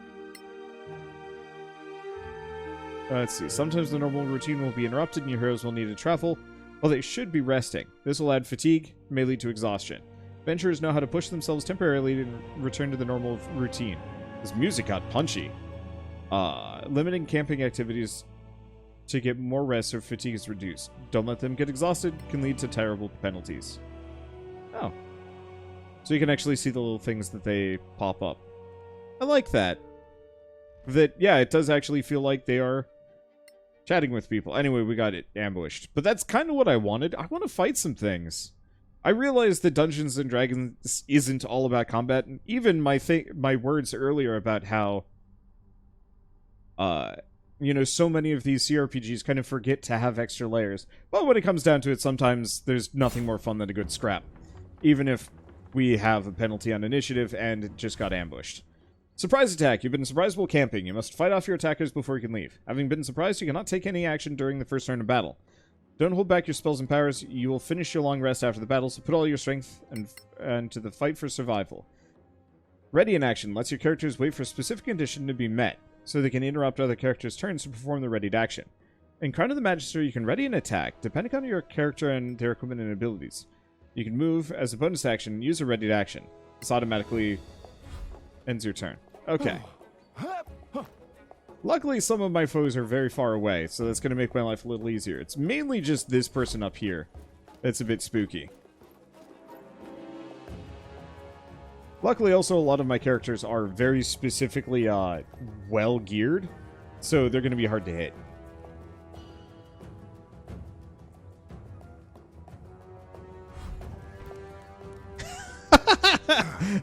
A: Let's see. Sometimes the normal routine will be interrupted and your heroes will need to travel. Well, they should be resting. This will add fatigue, may lead to exhaustion. Adventurers know how to push themselves temporarily to return to the normal routine. This music got punchy. Limiting camping activities to get more rest or fatigue is reduced. Don't let them get exhausted, can lead to terrible penalties. Oh. So you can actually see the little things that they pop up. I like that. Yeah, it does actually feel like they are chatting with people. Anyway, we got it ambushed. But that's kind of what I wanted. I want to fight some things. I realize that Dungeons & Dragons isn't all about combat. And even my words earlier about how, you know, so many of these CRPGs kind of forget to have extra layers. But when it comes down to it, sometimes there's nothing more fun than a good scrap. Even if we have a penalty on initiative and it just got ambushed. Surprise attack. You've been surprised while camping. You must fight off your attackers before you can leave. Having been surprised, you cannot take any action during the first turn of battle. Don't hold back your spells and powers. You will finish your long rest after the battle, so put all your strength and to the fight for survival. Ready in action lets your characters wait for a specific condition to be met, so they can interrupt other characters' turns to perform the readied action. In Crown of the Magister, you can ready an attack, depending on your character and their equipment and abilities. You can move as a bonus action and use a readied action. This automatically ends your turn. Okay. Luckily, some of my foes are very far away, so that's going to make my life a little easier. It's mainly just this person up here that's a bit spooky. Luckily, also, a lot of my characters are very specifically well-geared, so they're going to be hard to hit.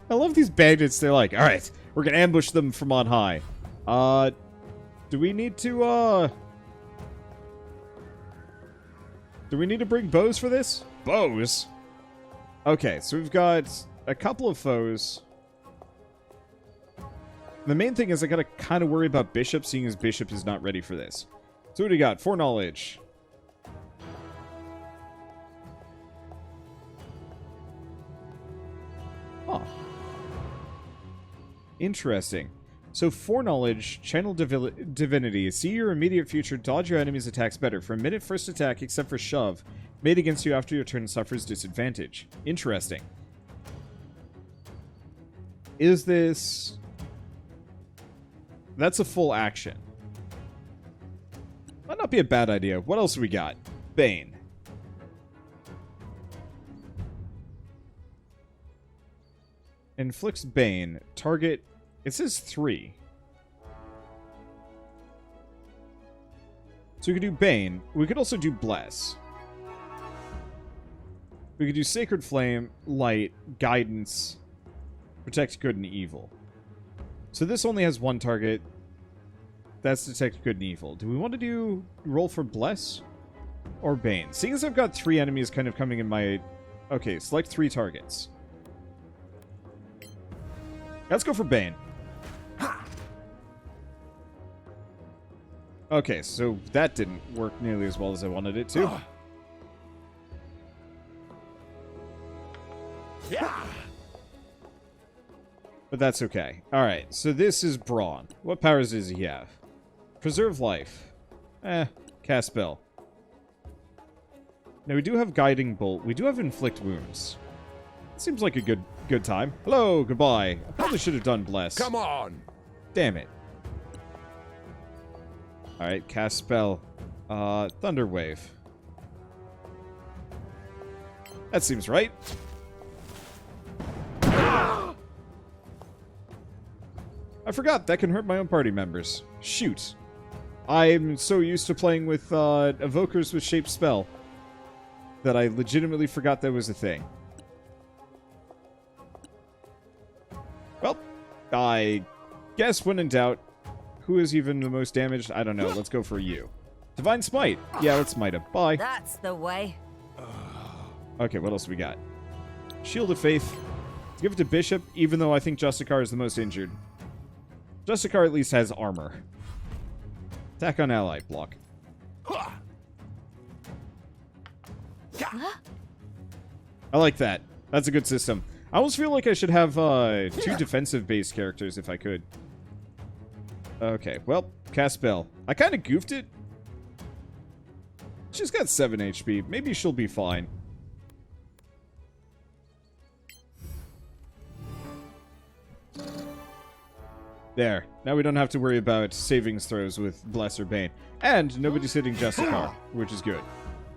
A: I love these bandits. They're like, alright, we're going to ambush them from on high. Do we need to, do we need to bring bows for this? Bows? Okay, so we've got a couple of foes. The main thing is I gotta kind of worry about Bishop, seeing as Bishop is not ready for this. So what do we got? Foreknowledge. Huh. Interesting. So, foreknowledge, channel divinity. See your immediate future, dodge your enemy's attacks better. For a minute, first attack, except for shove, made against you after your turn suffers disadvantage. Interesting. Is this... That's a full action. Might not be a bad idea. What else do we got? Bane. Inflicts Bane. Target... It says 3. So we could do Bane. We could also do Bless. We could do Sacred Flame, Light, Guidance, Protect Good and Evil. So this only has one target. That's Detect Good and Evil. Do we want to do roll for Bless or Bane? Seeing as I've got 3 enemies kind of coming in my... Okay, select 3 targets. Let's go for Bane. Okay, so that didn't work nearly as well as I wanted it to.
I: Yeah.
A: But that's okay. Alright, so this is Brawn. What powers does he have? Preserve life. Cast spell. Now we do have Guiding Bolt. We do have Inflict Wounds. Seems like a good time. Hello, goodbye. I probably should have done Bless.
D: Come on!
A: Damn it. Alright, cast spell. Thunder Wave. That seems right. I forgot, that can hurt my own party members. Shoot. I'm so used to playing with evokers with shaped spell that I legitimately forgot that was a thing. Well, I guess when in doubt, who is even the most damaged? I don't know. Let's go for you. Divine Smite. Yeah, let's smite him. Bye.
E: That's the way.
A: Okay, what else we got? Shield of Faith. Let's give it to Bishop, even though I think Justicar is the most injured. Justicar at least has armor. Attack on ally. Block. I like that. That's a good system. I almost feel like I should have 2 defensive-based characters if I could. Okay, well, cast spell. I kind of goofed it. She's got 7 HP. Maybe she'll be fine. There. Now we don't have to worry about savings throws with Bless or Bane. And nobody's hitting Justicar, which is good.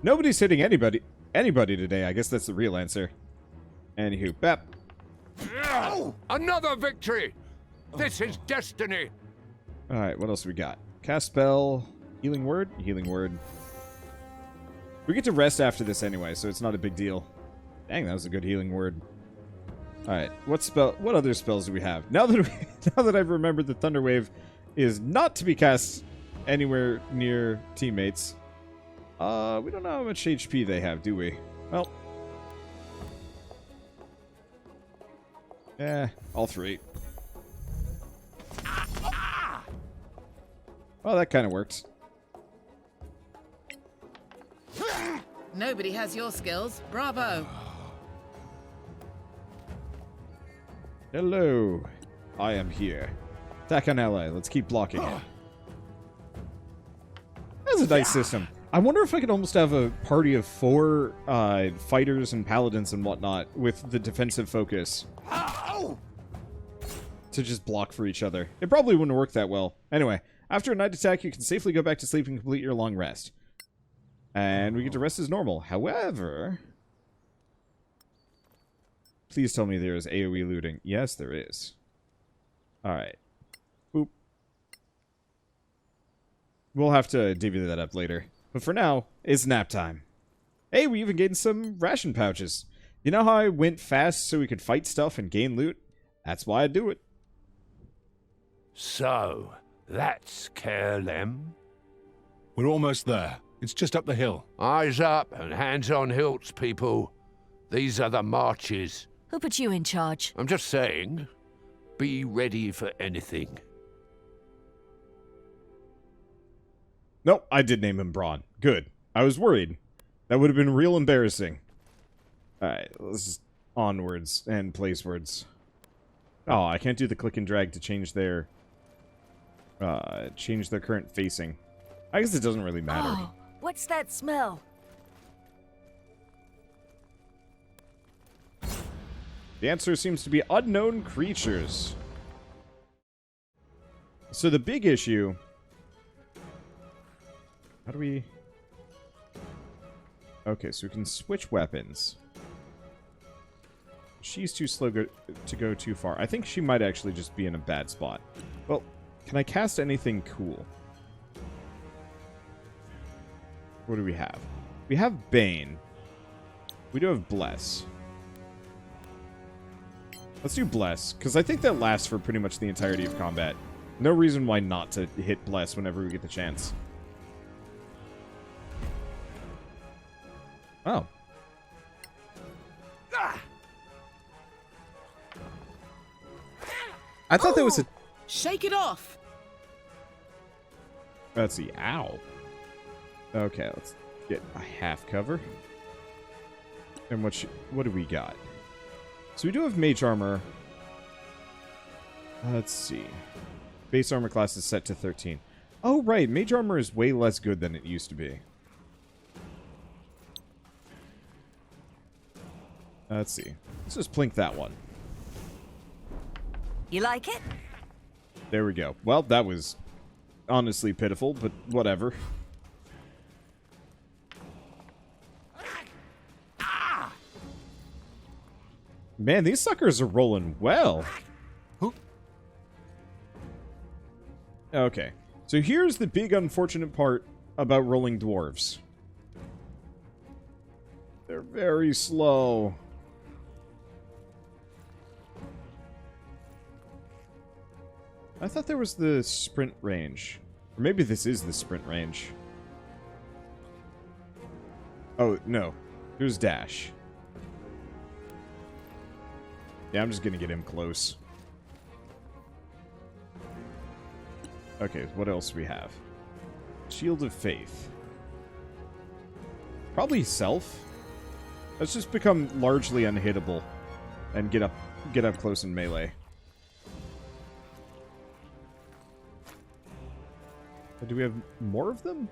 A: Nobody's hitting anybody today. I guess that's the real answer. Anywho, Bap.
D: Another victory! This is destiny.
A: Alright, what else we got? Cast spell, healing word, healing word. We get to rest after this anyway, so it's not a big deal. Dang, that was a good healing word. Alright, what other spells do we have? Now that I've remembered that Thunderwave is not to be cast anywhere near teammates. We don't know how much HP they have, do we? Well. All 3. Well, that kind of works.
C: Nobody has your skills. Bravo.
A: Hello. I am here. Attack on ally. Let's keep blocking it. That's a nice system. I wonder if I could almost have a party of 4 fighters and paladins and whatnot with the defensive focus. To just block for each other. It probably wouldn't work that well. Anyway, after a night attack, you can safely go back to sleep and complete your long rest. And we get to rest as normal. However... Please tell me there is AoE looting. Yes, there is. Alright. Boop. We'll have to divvy that up later. But for now, it's nap time. Hey, we even gained some ration pouches. You know how I went fast so we could fight stuff and gain loot? That's why I do it.
D: So, that's Kerlem?
F: We're almost there. It's just up the hill.
D: Eyes up and hands on hilts, people. These are the marches.
E: Who put you in charge?
D: I'm just saying, be ready for anything.
A: Nope, I did name him Braun. Good. I was worried. That would have been real embarrassing. Alright, let's just onwards and placewards. Oh, I can't do the click and drag to change their current facing. I guess it doesn't really matter.
E: Oh, what's that smell?
A: The answer seems to be unknown creatures. So the big issue... How do we... Okay, so we can switch weapons. She's too slow to go too far. I think she might actually just be in a bad spot. Well, can I cast anything cool? What do we have? We have Bane. We do have Bless. Let's do Bless, because I think that lasts for pretty much the entirety of combat. No reason why not to hit Bless whenever we get the chance. Oh. I thought that was a...
C: Shake it off!
A: Let's see. Ow. Okay, let's get a half cover. And what do we got? So we do have mage armor. Let's see. Base armor class is set to 13. Oh, right. Mage armor is way less good than it used to be. Let's see. Let's just plink that one.
E: You like it?
A: There we go. Well, that was honestly pitiful, but whatever. Man, these suckers are rolling well. Okay. So here's the big unfortunate part about rolling dwarves. They're very slow. I thought there was the sprint range. Or maybe this is the sprint range. Oh, no. Here's dash. Yeah, I'm just gonna get him close. Okay, what else do we have? Shield of Faith. Probably Self. Let's just become largely unhittable and get up close in melee. Do we have more of them?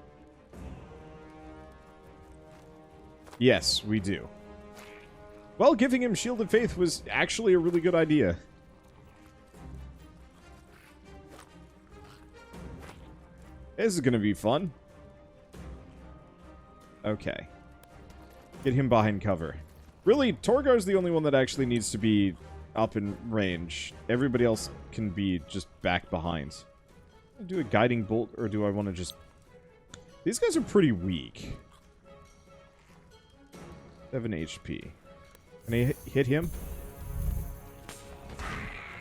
A: Yes, we do. Well, giving him Shield of Faith was actually a really good idea. This is gonna be fun. Okay. Get him behind cover. Really, Torgar's the only one that actually needs to be up in range. Everybody else can be just back behind. Do a guiding bolt, or do I want to just... These guys are pretty weak. 7 HP. Can I hit him?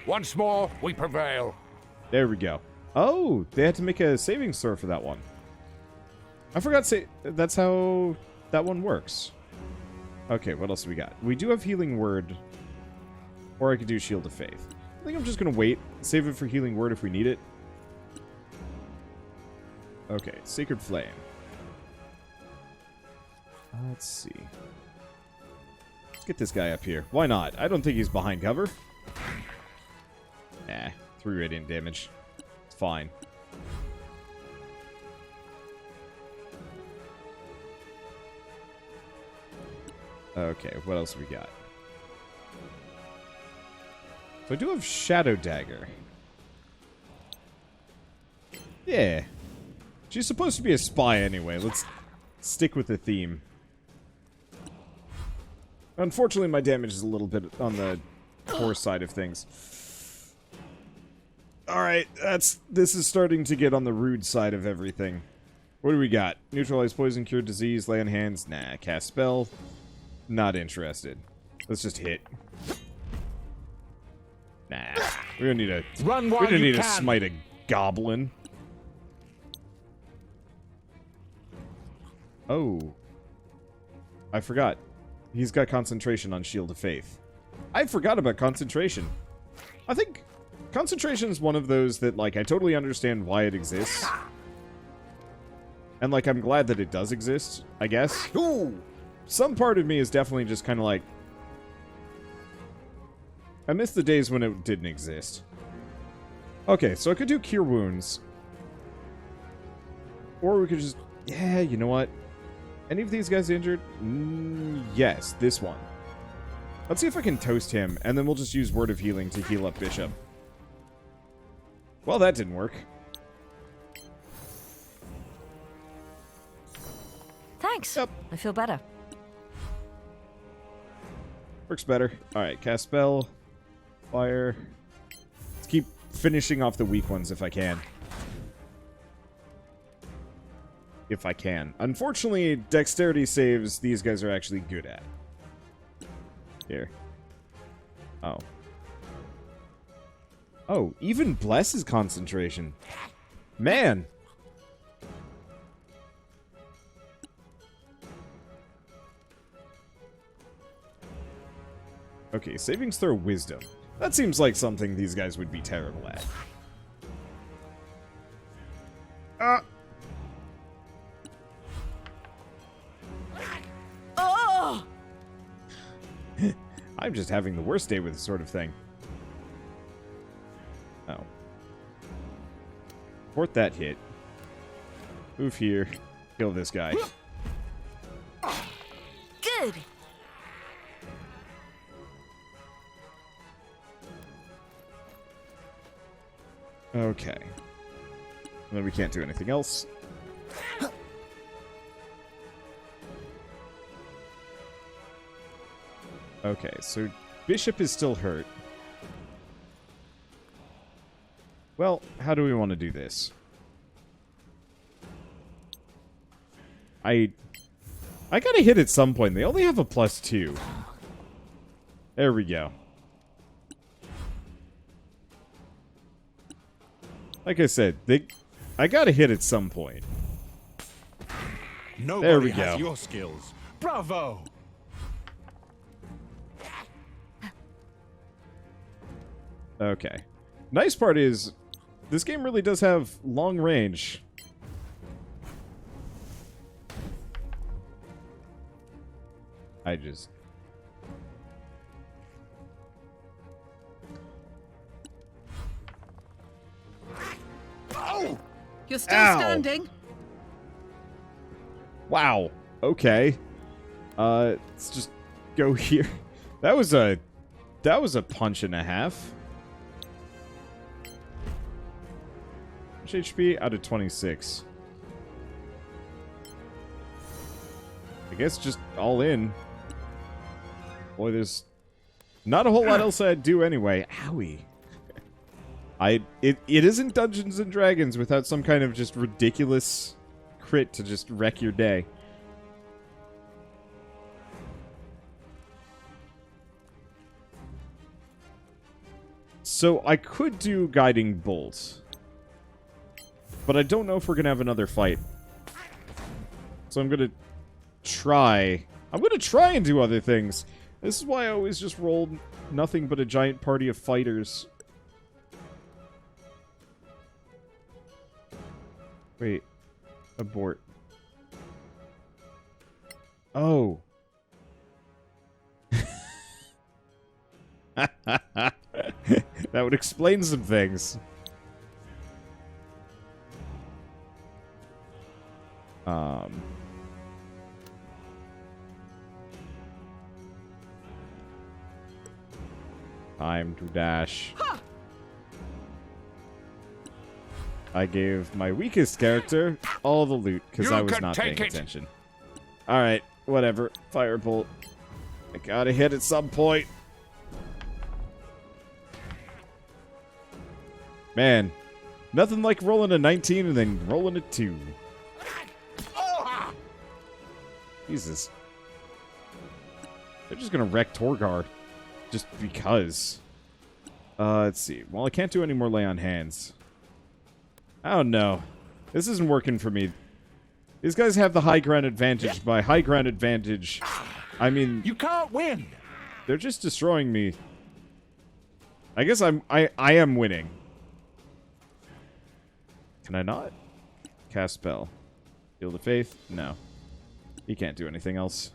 D: Once more, we prevail.
A: There we go. Oh, they had to make a saving throw for that one. I forgot to say, that's how that one works. Okay, what else do we got? We do have Healing Word, or I could do Shield of Faith. I think I'm just going to wait, save it for Healing Word if we need it. Okay, Sacred Flame. Let's see. Let's get this guy up here. Why not? I don't think he's behind cover. Nah, 3 radiant damage. It's fine. Okay, what else we got? So I do have Shadow Dagger. Yeah. She's supposed to be a spy anyway. Let's stick with the theme. Unfortunately, my damage is a little bit on the poor side of things. Alright, this is starting to get on the rude side of everything. What do we got? Neutralize poison, cure disease, lay on hands. Nah, cast spell. Not interested. Let's just hit. Nah. We don't need a
F: Run while
A: we don't
F: you
A: need to
F: can.
A: smite a goblin. Oh. I forgot. He's got concentration on Shield of Faith. I forgot about concentration. I think concentration is one of those that, like, I totally understand why it exists. And, like, I'm glad that it does exist, I guess. Ooh. Some part of me is definitely just kind of like... I miss the days when it didn't exist. Okay, so I could do Cure Wounds. Or we could just... Yeah, you know what? Any of these guys injured? Yes, this one. Let's see if I can toast him, and then we'll just use Word of Healing to heal up Bishop. Well, that didn't work.
E: Thanks.
A: Yep.
E: I feel better.
A: Works better. Alright, cast spell. Fire. Let's keep finishing off the weak ones if I can. If I can. Unfortunately, dexterity saves these guys are actually good at. Here. Oh. Oh, even Bless is concentration. Man! Okay, savings throw Wisdom. That seems like something these guys would be terrible at.
E: Oh!
A: I'm just having the worst day with this sort of thing. Oh. Port that hit. Move here. Kill this guy.
E: Good.
A: Okay. And then we can't do anything else. Okay, so Bishop is still hurt. Well, how do we want to do this? I gotta hit at some point. They only have a +2. There we go. Like I said, I gotta hit at some point.
F: Nobody
A: there we
F: has
A: go.
F: your skills. Bravo!
A: Okay. Nice part is, this game really does have long range. I just...
C: Oh! You're still
A: Ow.
C: standing.
A: Wow. Okay. Let's just go here. That was a punch and a half. How much HP out of 26? I guess just all in. Boy, there's Not a whole lot else I'd do anyway. Owie. It isn't Dungeons and Dragons without some kind of just ridiculous crit to just wreck your day. So I could do Guiding Bolt, but I don't know if we're gonna have another fight. So I'm gonna try. I'm gonna try and do other things. This is why I always just rolled nothing but a giant party of fighters. Wait. Abort. Oh. That would explain some things. Time to dash. I gave my weakest character all the loot because I was not paying attention. Alright, whatever. Firebolt. I gotta hit at some point. Man, nothing like rolling a 19 and then rolling a 2. Jesus. They're just gonna wreck Torgar. Just because. Let's see. Well, I can't do any more lay on hands. I don't know. This isn't working for me. These guys have the high ground advantage. By high ground advantage, I mean...
F: You can't win!
A: They're just destroying me. I guess I am winning. Can I not? Cast spell. Field of Faith? No. He can't do anything else.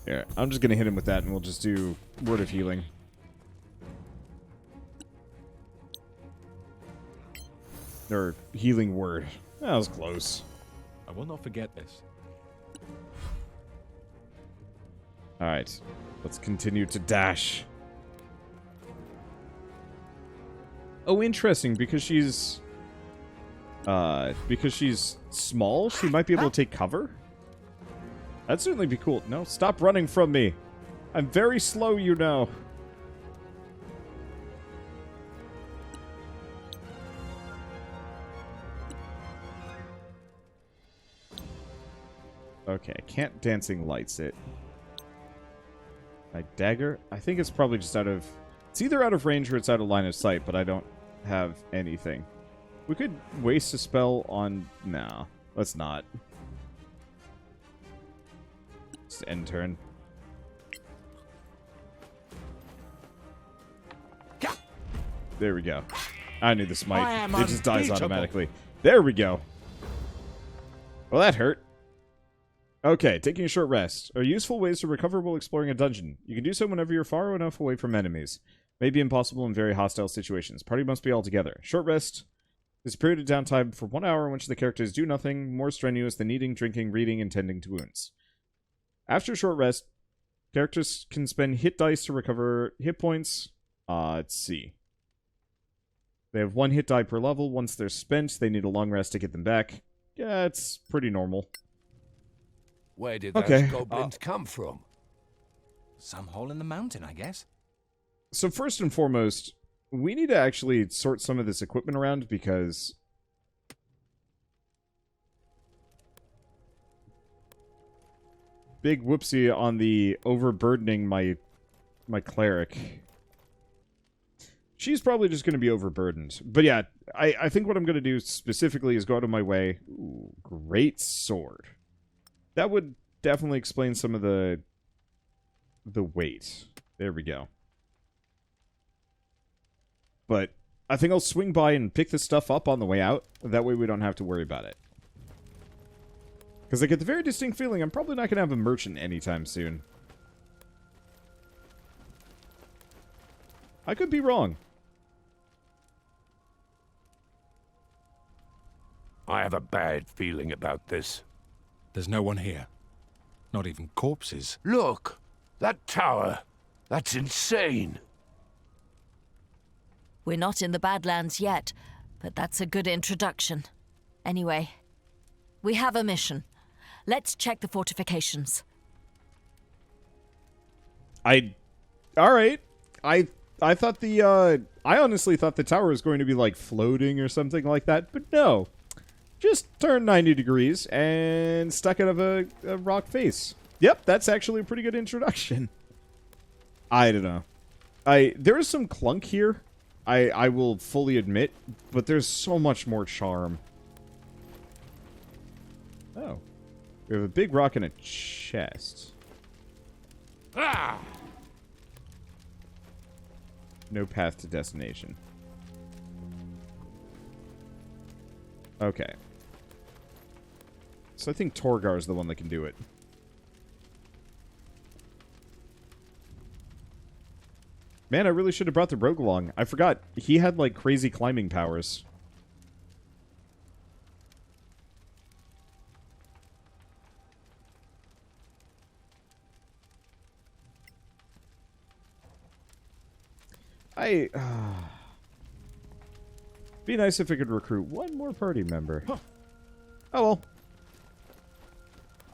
A: Here, I'm just gonna hit him with that and we'll just do Word of Healing. Or Healing Word. That was close.
F: I will not forget this.
A: Alright. Let's continue to dash. Oh, interesting, because she's small, she might be able to take cover? That'd certainly be cool. No, stop running from me. I'm very slow, you know. Okay, can't Dancing Lights it. My dagger? I think it's probably just out of... It's either out of range or it's out of line of sight, but I don't have anything. We could waste a spell on... Nah, let's not. Just end turn. There we go. I knew this might. It just dies automatically. There we go. Well, that hurt. Okay, taking a short rest. Are useful ways to recover while exploring a dungeon. You can do so whenever you're far enough away from enemies. May be impossible in very hostile situations. Party must be all together. Short rest is a period of downtime for 1 hour in which the characters do nothing more strenuous than eating, drinking, reading, and tending to wounds. After a short rest, characters can spend hit dice to recover hit points. Let's see. They have 1 hit die per level. Once they're spent, they need a long rest to get them back. Yeah, it's pretty normal.
D: Where did those goblins come from?
K: Some hole in the mountain, I guess.
A: So first and foremost, we need to actually sort some of this equipment around because... Big whoopsie on the overburdening my cleric. She's probably just going to be overburdened. But yeah, I think what I'm going to do specifically is go out of my way. Ooh, great sword. That would definitely explain some of the weight. There we go. But I think I'll swing by and pick this stuff up on the way out. That way we don't have to worry about it. Because I get the very distinct feeling I'm probably not going to have a merchant anytime soon. I could be wrong.
D: I have a bad feeling about this.
F: There's no one here. Not even corpses.
D: Look! That tower! That's insane!
E: We're not in the Badlands yet, but that's a good introduction. Anyway, we have a mission. Let's check the fortifications.
A: Alright. I thought I honestly thought the tower was going to be, like, floating or something like that, but no. Just turned 90 degrees and stuck out of a rock face. Yep, that's actually a pretty good introduction. I don't know. There is some clunk here, I will fully admit, but there's so much more charm. Oh. We have a big rock and a chest.
D: Ah!
A: No path to destination. Okay. So I think Torgar is the one that can do it. Man, I really should have brought the rogue along. I forgot. He had, like, crazy climbing powers. Be nice if I could recruit one more party member. Huh. Oh well.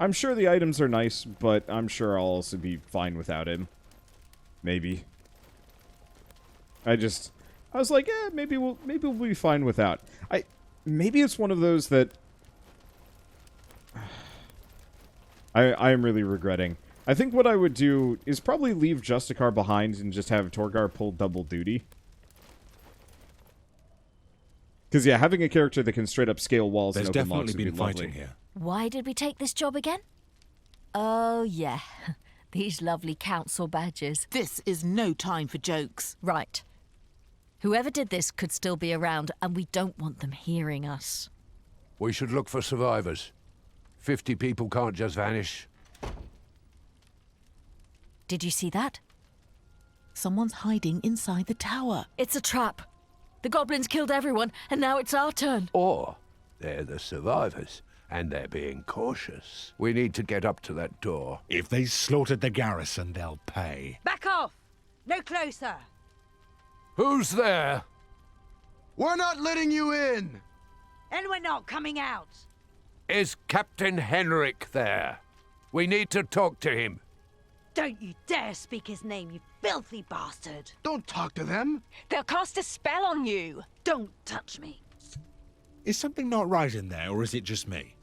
A: I'm sure the items are nice, but I'm sure I'll also be fine without him. Maybe. I was like, maybe we'll be fine without. Maybe it's one of those that I am really regretting. I think what I would do is probably leave Justicar behind and just have Torgar pull double duty. Because, yeah, having a character that can straight up scale walls and open locks would be lovely.
F: There's definitely been fighting here.
E: Why did we take this job again? Oh, yeah. These lovely council badges.
C: This is no time for jokes.
E: Right. Whoever did this could still be around, and we don't want them hearing us.
D: We should look for survivors. 50 people can't just vanish.
E: Did you see that?
C: Someone's hiding inside the tower.
E: It's a trap. The goblins killed everyone, and now it's our turn.
D: Or they're the survivors, and they're being cautious. We need to get up to that door.
F: If they slaughtered the garrison, they'll pay.
N: Back off! No closer!
D: Who's there?
B: We're not letting you in!
N: And we're not coming out!
D: Is Captain Henrik there? We need to talk to him.
N: Don't you dare speak his name, you filthy bastard!
B: Don't talk to them!
N: They'll cast a spell on you! Don't touch me!
F: Is something not right in there, or is it just me?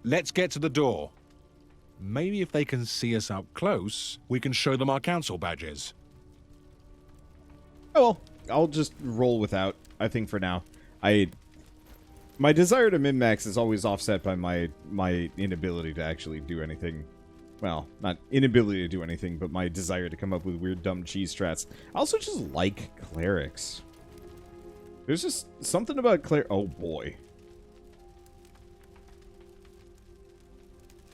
F: Let's get to the door. Maybe if they can see us up close, we can show them our council badges.
A: Oh well, I'll just roll without, I think, for now. My desire to min-max is always offset by my inability to actually do anything. Well, not inability to do anything, but my desire to come up with weird, dumb cheese strats. I also just like clerics. There's just something about oh boy.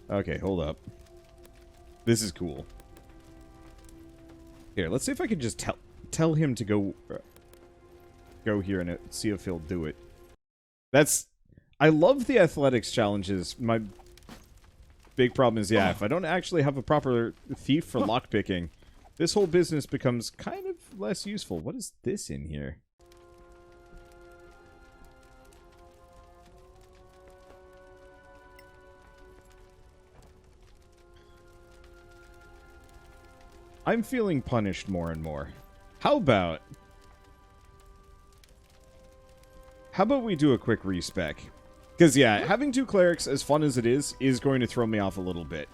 A: Okay, hold up. This is cool. Here, let's see if I can just tell him to go here and see if he'll do it. I love the athletics challenges. My big problem is, yeah, if I don't actually have a proper thief for lockpicking, this whole business becomes kind of less useful. What is this in here? I'm feeling punished more and more. How about we do a quick respec? Because, yeah, having two clerics, as fun as it is going to throw me off a little bit.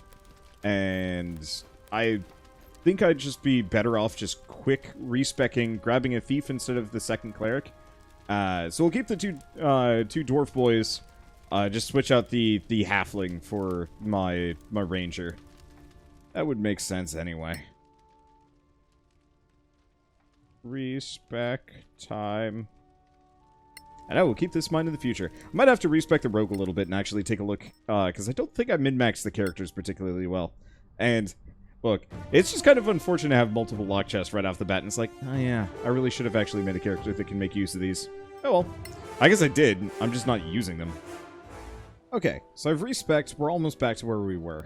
A: And I think I'd just be better off just quick respecking, grabbing a thief instead of the second cleric. So we'll keep the two dwarf boys. Just switch out the halfling for my ranger. That would make sense anyway. Respec time. And I will keep this in mind in the future. I might have to respec the rogue a little bit and actually take a look, because I don't think I min-maxed the characters particularly well. And, look, it's just kind of unfortunate to have multiple lock chests right off the bat, and it's like, oh yeah, I really should have actually made a character that can make use of these. Oh well. I guess I did, I'm just not using them. Okay, so I've respec'd, we're almost back to where we were.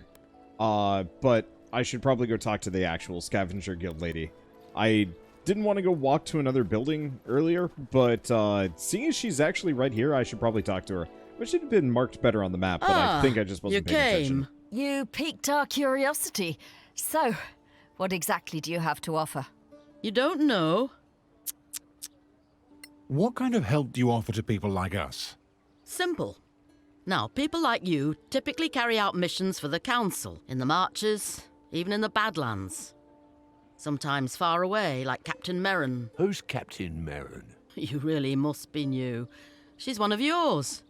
A: But I should probably go talk to the actual Scavenger Guild lady. I didn't want to go walk to another building earlier, but seeing as she's actually right here, I should probably talk to her. Which should have been marked better on the map, but I think I just wasn't
M: you
A: paying
M: came.
A: attention.
E: You piqued our curiosity. So, what exactly do you have to offer?
M: You don't know?
F: What kind of help do you offer to people like us?
M: Simple. Now, people like you typically carry out missions for the Council, in the Marches, even in the Badlands. Sometimes far away, like Captain Merrin.
D: Who's Captain Merrin?
M: You really must be new. She's one of yours.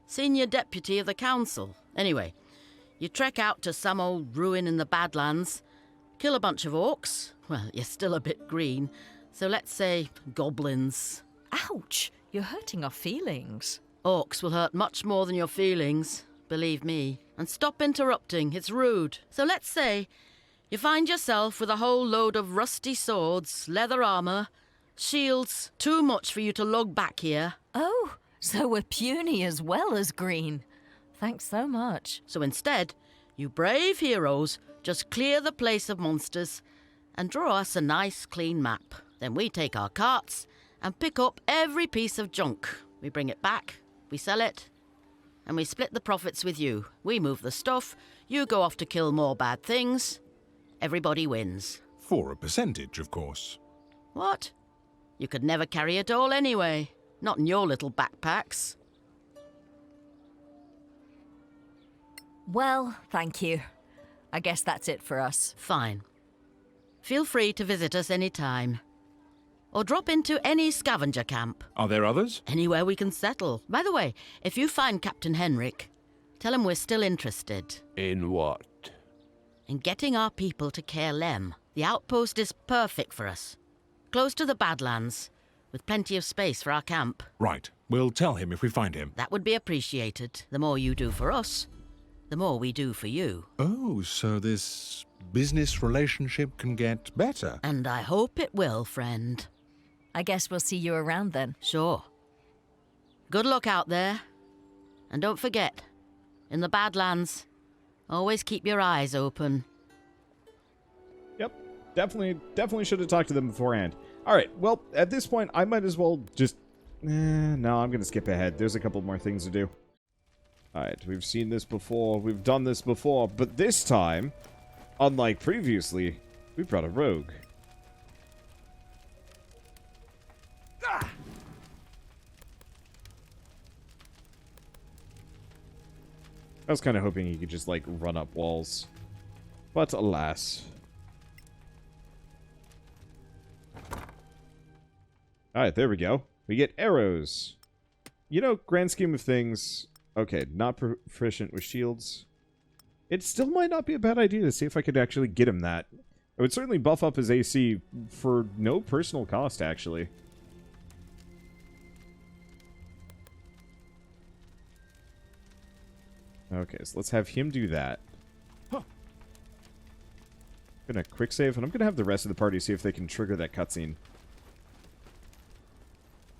M: Senior Deputy of the Council. Anyway, you trek out to some old ruin in the Badlands, kill a bunch of orcs. Well, you're still a bit green, so let's say goblins.
E: Ouch! You're hurting our feelings.
M: Orcs will hurt much more than your feelings, believe me. And stop interrupting, it's rude. So let's say you find yourself with a whole load of rusty swords, leather armor, shields, too much for you to lug back here.
E: Oh, so we're puny as well as green. Thanks so much.
M: So instead, you brave heroes just clear the place of monsters and draw us a nice clean map. Then we take our carts and pick up every piece of junk. We bring it back, we sell it, and we split the profits with you. We move the stuff, you go off to kill more bad things. Everybody wins.
F: For a percentage, of course.
M: What? You could never carry it all anyway. Not in your little backpacks.
E: Well, thank you. I guess that's it for us.
M: Fine. Feel free to visit us any time. Or drop into any scavenger camp.
F: Are there others?
M: Anywhere we can settle. By the way, if you find Captain Henrik, tell him we're still interested.
D: In what?
M: In getting our people to Caerlem. The outpost is perfect for us. Close to the Badlands, with plenty of space for our camp.
F: Right. We'll tell him if we find him.
M: That would be appreciated. The more you do for us, the more we do for you.
F: Oh, so this business relationship can get better.
M: And I hope it will, friend.
E: I guess we'll see you around then.
M: Sure. Good luck out there. And don't forget, in the Badlands, always keep your eyes open.
A: Yep. Definitely should have talked to them beforehand. Alright, well, at this point, I might as well just... no, I'm going to skip ahead. There's a couple more things to do. Alright, we've seen this before. We've done this before. But this time, unlike previously, we brought a rogue. I was kind of hoping he could just, like, run up walls. But alas. Alright, there we go. We get arrows. You know, grand scheme of things... Okay, not proficient with shields. It still might not be a bad idea to see if I could actually get him that. It would certainly buff up his AC for no personal cost, actually. Okay, so let's have him do that. I'm gonna quick save, and I'm gonna have the rest of the party see if they can trigger that cutscene.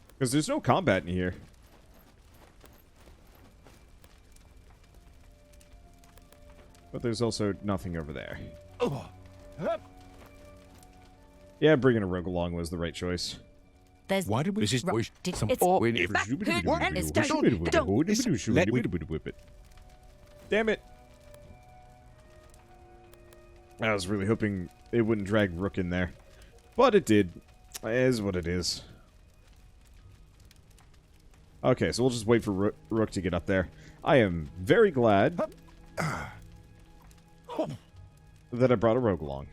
A: Because there's no combat in here. But there's also nothing over there. Yeah, bringing a rogue along was the right choice.
E: There's...
F: Why did we...
E: It's...
A: Damn it! I was really hoping it wouldn't drag Rook in there. But it did. It is what it is. Okay, so we'll just wait for Rook to get up there. I am very glad that I brought a rogue along.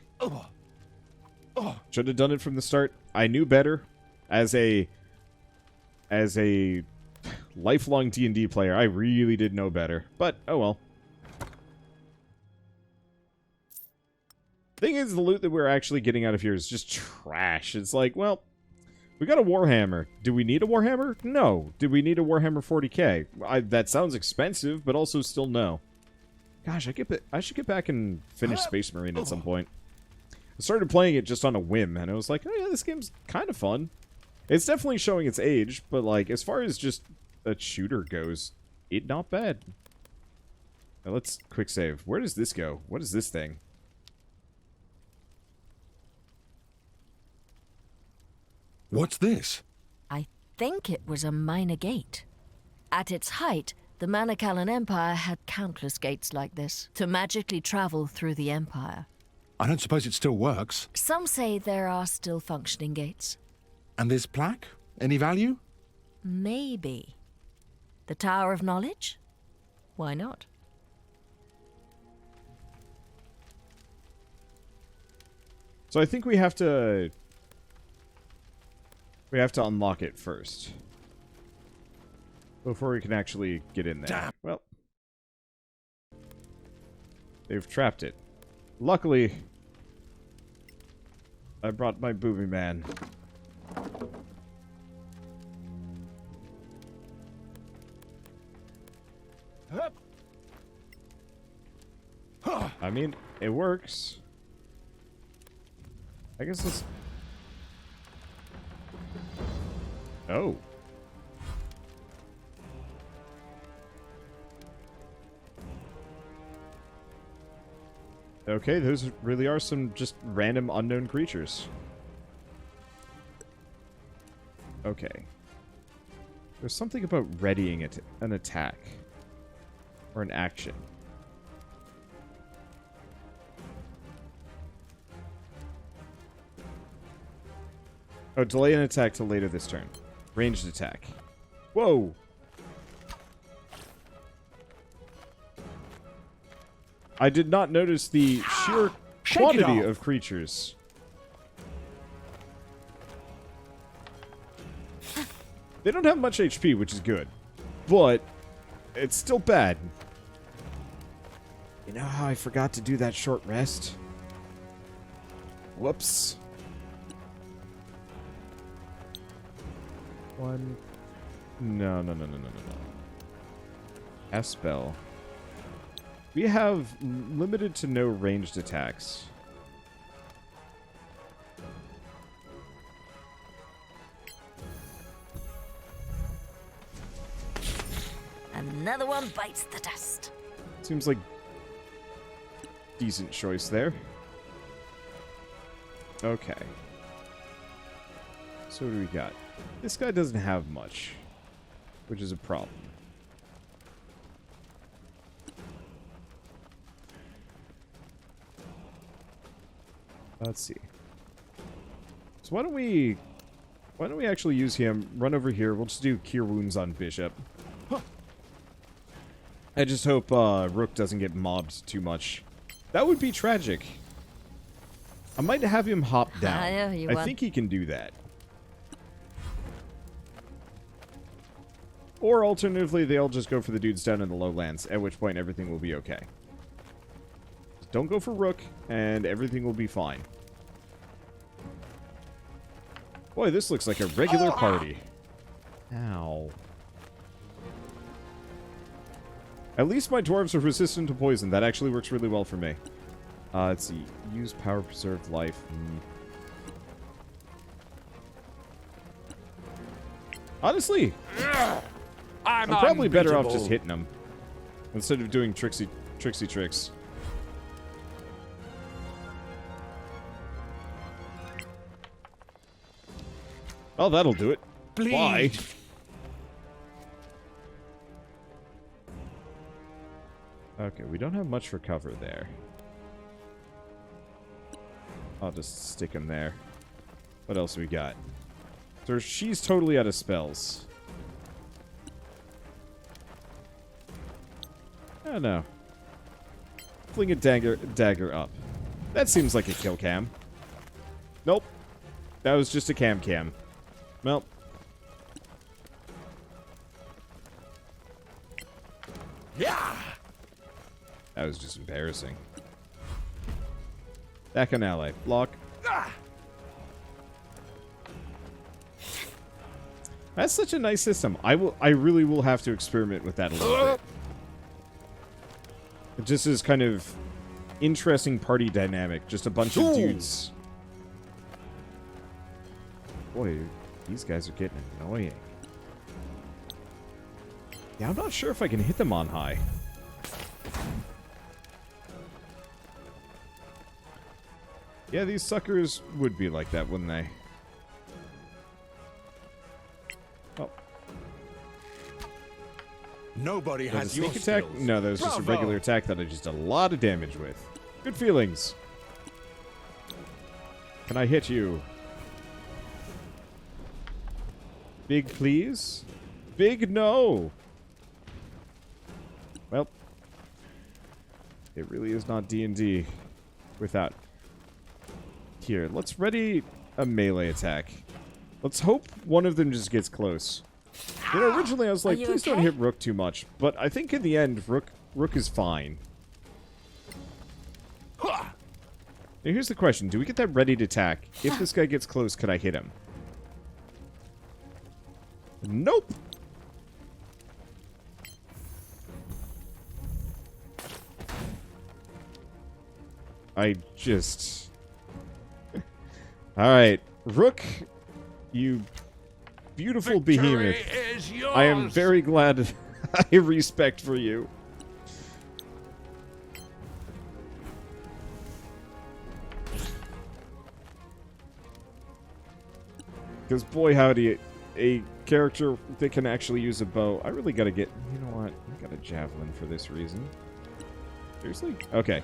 A: Should have done it from the start. I knew better. As a lifelong D&D player, I really did know better. But, oh well. Thing is, the loot that we're actually getting out of here is just trash. It's like, well, we got a Warhammer. Do we need a Warhammer? No. Do we need a Warhammer 40k? That sounds expensive, but also still no. Gosh, I should get back and finish Space Marine at some point. I started playing it just on a whim, and I was like, oh yeah, this game's kind of fun. It's definitely showing its age, but like, as far as just a shooter goes, it not bad. Now let's quick save. Where does this go? What is this thing?
F: What's this?
E: I think it was a minor gate. At its height, The Manicalan Empire had countless gates like this to magically travel through the Empire.
F: I don't suppose it still works.
E: Some say there are still functioning gates.
F: And this plaque? Any value?
E: Maybe. The Tower of Knowledge? Why not?
A: So I think we have to unlock it first before we can actually get in there.
F: Damn.
A: Well, they've trapped it. Luckily, I brought my booby man. I mean, it works. I guess let's... Oh. Okay, those really are some just random unknown creatures. Okay. There's something about readying an attack. Or an action. Oh, delay an attack till later this turn. Ranged attack. Whoa! I did not notice the sheer quantity of creatures. They don't have much HP, which is good. But it's still bad. You know how I forgot to do that short rest? Whoops. One. No. Cast spell. We have limited to no ranged attacks.
E: Another one bites the dust.
A: Seems like decent choice there. Okay. So what do we got? This guy doesn't have much, which is a problem. Let's see. So why don't we actually use him? Run over here. We'll just do Cure Wounds on Bishop. I just hope Rook doesn't get mobbed too much. That would be tragic. I might have him hop down. I think he can do that. Or alternatively, they all just go for the dudes down in the lowlands, at which point everything will be okay. Don't go for Rook, and everything will be fine. Boy, this looks like a regular party. Ow. At least my dwarves are resistant to poison. That actually works really well for me. Let's see. Use power preserved life. Honestly, I'm probably better off just hitting them instead of doing tricksy tricks. Oh, that'll do it.
F: Bleed.
A: Why? Okay, we don't have much for cover there. I'll just stick him there. What else we got? So she's totally out of spells. Oh no. Fling a dagger up. That seems like a kill cam. Nope. That was just a cam. Well.
I: Yeah.
A: That was just embarrassing. Back on ally. Block. That's such a nice system. I really will have to experiment with that a little bit. It just is kind of interesting party dynamic. Just a bunch of dudes. Boy, these guys are getting annoying. Yeah, I'm not sure if I can hit them on high. Yeah, these suckers would be like that, wouldn't they? Oh.
F: Nobody
A: Was
F: has
A: it a
F: your
A: sneak attack?
F: skills.
A: No, that was just a
F: Bravo.
A: regular attack that I just did a lot of damage with. Good feelings. Can I hit you? Big, please? Big, no! Well, it really is not D&D without... Here, let's ready a melee attack. Let's hope one of them just gets close. You know, originally I was like, please don't hit Rook too much. But I think in the end, Rook is fine. Now, here's the question. Do we get that readied attack? If this guy gets close, could I hit him? Nope! I just... Alright. Rook, you beautiful behemoth.
D: Is yours.
A: I am very glad I have respect for you. Because boy howdy, a character that can actually use a bow. I really gotta get... You know what? I got a javelin for this reason. Seriously? Okay.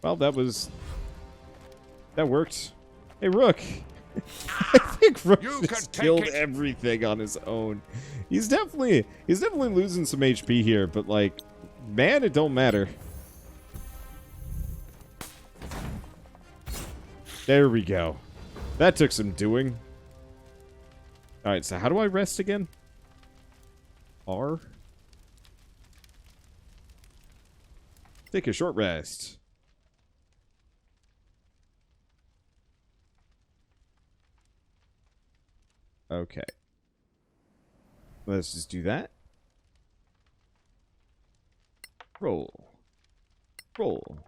A: Well, that worked. Hey, Rook. I think Rook just killed everything on his own. He's definitely losing some HP here, but like, man, it don't matter. There we go. That took some doing. Alright, so how do I rest again? R? Take a short rest. Okay. Let's just do that. Roll. Roll.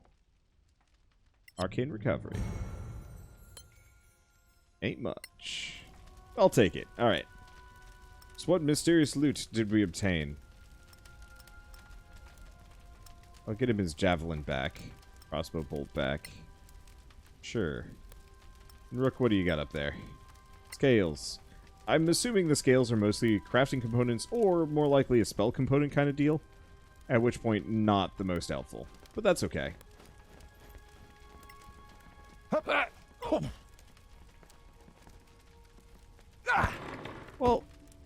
A: Arcane recovery. Ain't much. I'll take it. Alright. So what mysterious loot did we obtain? I'll get him his javelin back. Crossbow bolt back. Sure. And Rook, what do you got up there? Scales. I'm assuming the scales are mostly crafting components or more likely a spell component kind of deal. At which point, not the most helpful. But that's okay. Well,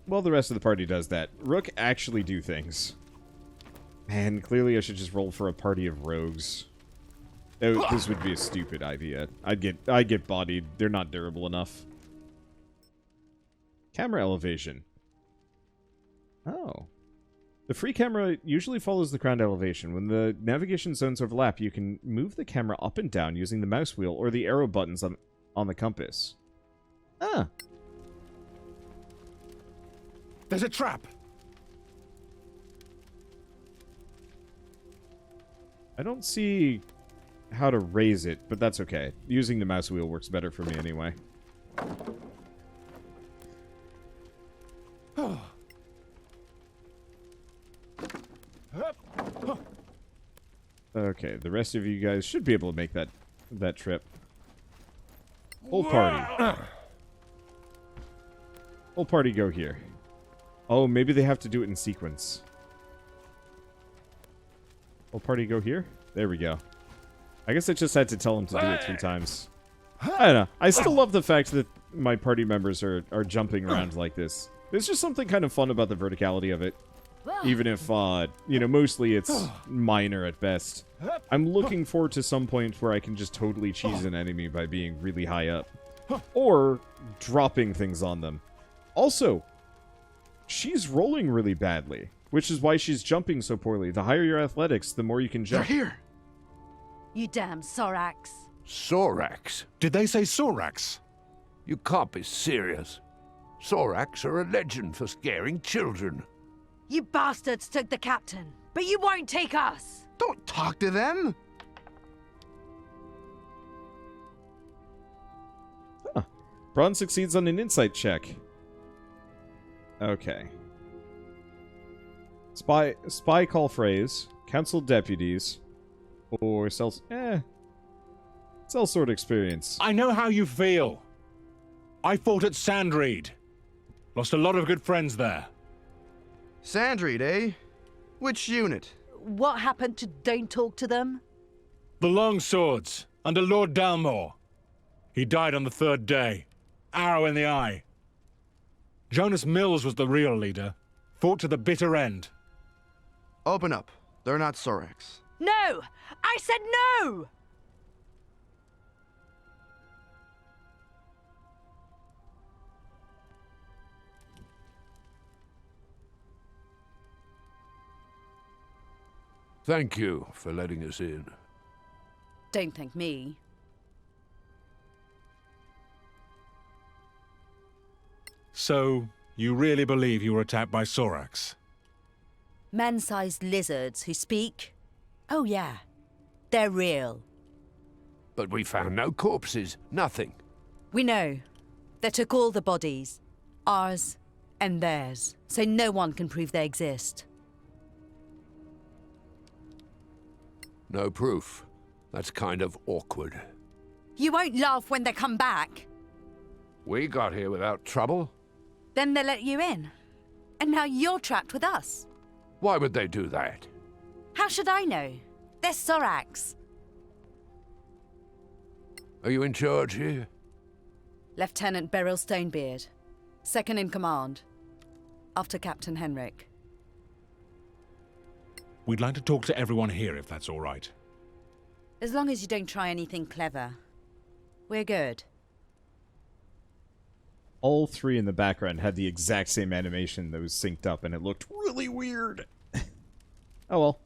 A: the rest of the party does that. Rook actually do things. Man, clearly I should just roll for a party of rogues. This would be a stupid idea. I'd get bodied. They're not durable enough. Camera elevation. Oh. The free camera usually follows the ground elevation. When the navigation zones overlap, you can move the camera up and down using the mouse wheel or the arrow buttons on the compass. Ah.
F: There's a trap.
A: I don't see how to raise it, but that's okay. Using the mouse wheel works better for me anyway. Okay, the rest of you guys should be able to make that trip. Whole party. Whole party go here. Oh, maybe they have to do it in sequence. Whole party go here? There we go. I guess I just had to tell them to do it 3 times. I don't know. I still love the fact that my party members are jumping around like this. There's just something kind of fun about the verticality of it. Even if, you know, mostly it's minor at best. I'm looking forward to some point where I can just totally cheese an enemy by being really high up. Or dropping things on them. Also, she's rolling really badly, which is why she's jumping so poorly. The higher your athletics, the more you can jump.
F: They're here!
N: You damn Sorax.
D: Sorax?
F: Did they say Sorax?
D: You can't be serious. Sorax are a legend for scaring children.
N: You bastards took the captain, but you won't take us!
B: Don't talk to them!
A: Huh. Braun succeeds on an insight check. Okay. Spy call phrase, council deputies, or sellsword experience.
F: I know how you feel. I fought at Sandreed. Lost a lot of good friends there.
B: Sandreed, eh? Which unit?
N: What happened to don't talk to them?
F: The Longswords, under Lord Dalmor. He died on the 3rd day. Arrow in the eye. Jonas Mills was the real leader. Fought to the bitter end.
B: Open up. They're not Sorax.
N: No! I said no!
D: Thank you for letting us in.
L: Don't thank me.
F: So, you really believe you were attacked by Sorax?
L: Man-sized lizards who speak? Oh yeah, they're real.
D: But we found no corpses, nothing.
L: We know. They took all the bodies. Ours and theirs. So no one can prove they exist.
D: No proof. That's kind of awkward.
L: You won't laugh when they come back.
D: We got here without trouble.
L: Then they let you in. And now you're trapped with us.
D: Why would they do that?
L: How should I know? They're Sorax.
D: Are you in charge here?
L: Lieutenant Beryl Stonebeard. Second in command. After Captain Henrik.
F: We'd like to talk to everyone here, if that's all right.
L: As long as you don't try anything clever. We're good.
A: All three in the background had the exact same animation that was synced up, and it looked really weird. Oh well.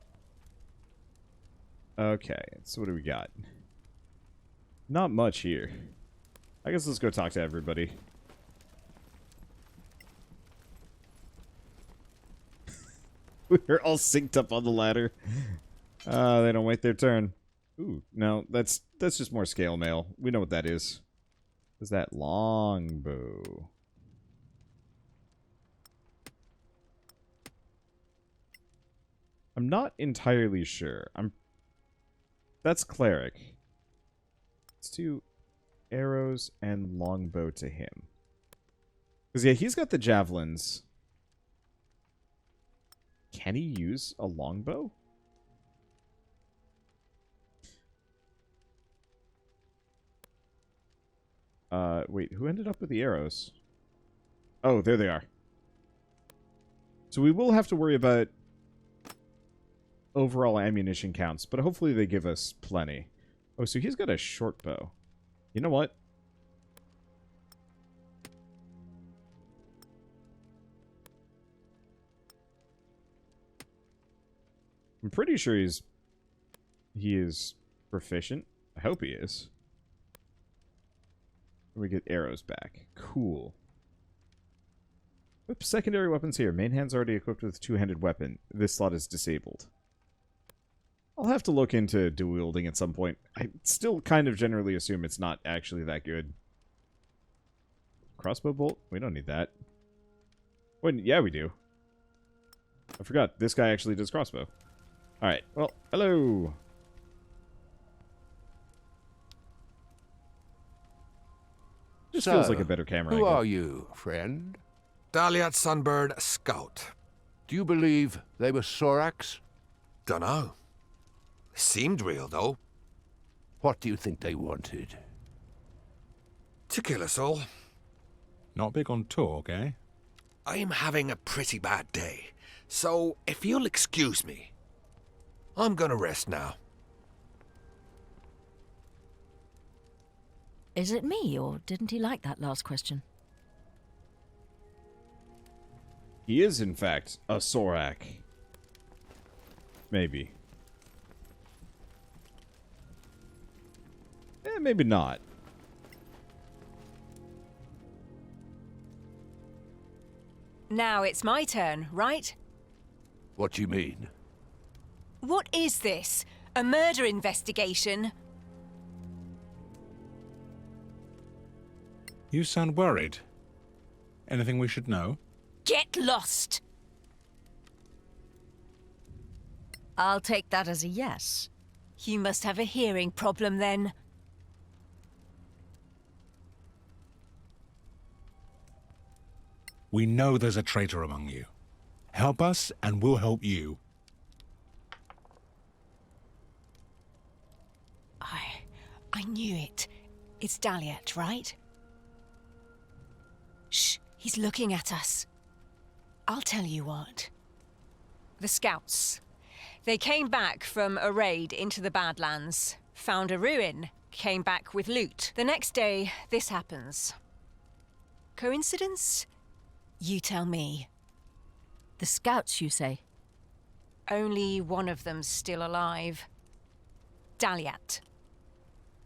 A: Okay, so what do we got? Not much here. I guess let's go talk to everybody. We're all synced up on the ladder. They don't wait their turn. Ooh, no, that's just more scale mail. We know what that is. Is that longbow? I'm not entirely sure. That's cleric. Let's do arrows and longbow to him. Because yeah, he's got the javelins. Can he use a longbow? Wait, who ended up with the arrows? Oh, there they are. So we will have to worry about overall ammunition counts, but hopefully they give us plenty. Oh, so he's got a short bow. You know what? I'm pretty sure he is proficient. I hope he is. We get arrows back. Cool. Oops, secondary weapons here. Main hand's already equipped with two-handed weapon. This slot is disabled. I'll have to look into dual wielding at some point. I still kind of generally assume it's not actually that good. Crossbow bolt? We don't need that. Wait, yeah, we do. I forgot. This guy actually does crossbow. Alright, well, hello! Just feels like a better camera
D: Who
A: angle.
D: are you, friend?
I: Daliat Sunbird Scout.
D: Do you believe they were Sorax?
I: Dunno. Seemed real, though.
D: What do you think they wanted?
I: To kill us all.
F: Not big on talk, eh?
I: I'm having a pretty bad day, so if you'll excuse me, I'm gonna rest now.
E: Is it me, or didn't he like that last question?
A: He is, in fact, a Sorak. Maybe. Maybe not.
O: Now it's my turn, right?
D: What do you mean?
O: What is this? A murder investigation?
F: You sound worried. Anything we should know?
O: Get lost!
E: I'll take that as a yes.
O: You must have a hearing problem then.
F: We know there's a traitor among you. Help us, and we'll help you.
O: I knew it. It's Daliat, right? Shh, he's looking at us. I'll tell you what. The scouts. They came back from a raid into the Badlands, found a ruin, came back with loot. The next day, this happens. Coincidence? You tell me.
E: The scouts, you say?
O: Only one of them's still alive. Daliat.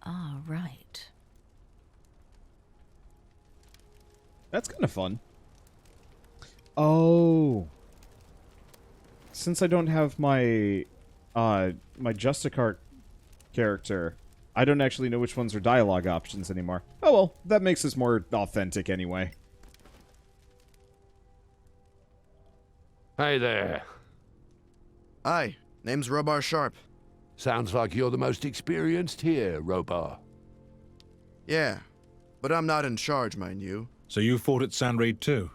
E: Ah, right.
A: That's kind of fun. Oh. Since I don't have my my Justicart character, I don't actually know which ones are dialogue options anymore. Oh well, that makes us more authentic anyway.
D: Hey there.
B: Hi, name's Robar Sharp.
D: Sounds like you're the most experienced here, Robar.
B: Yeah, but I'm not in charge, mind you.
F: So you fought at Sandreed too?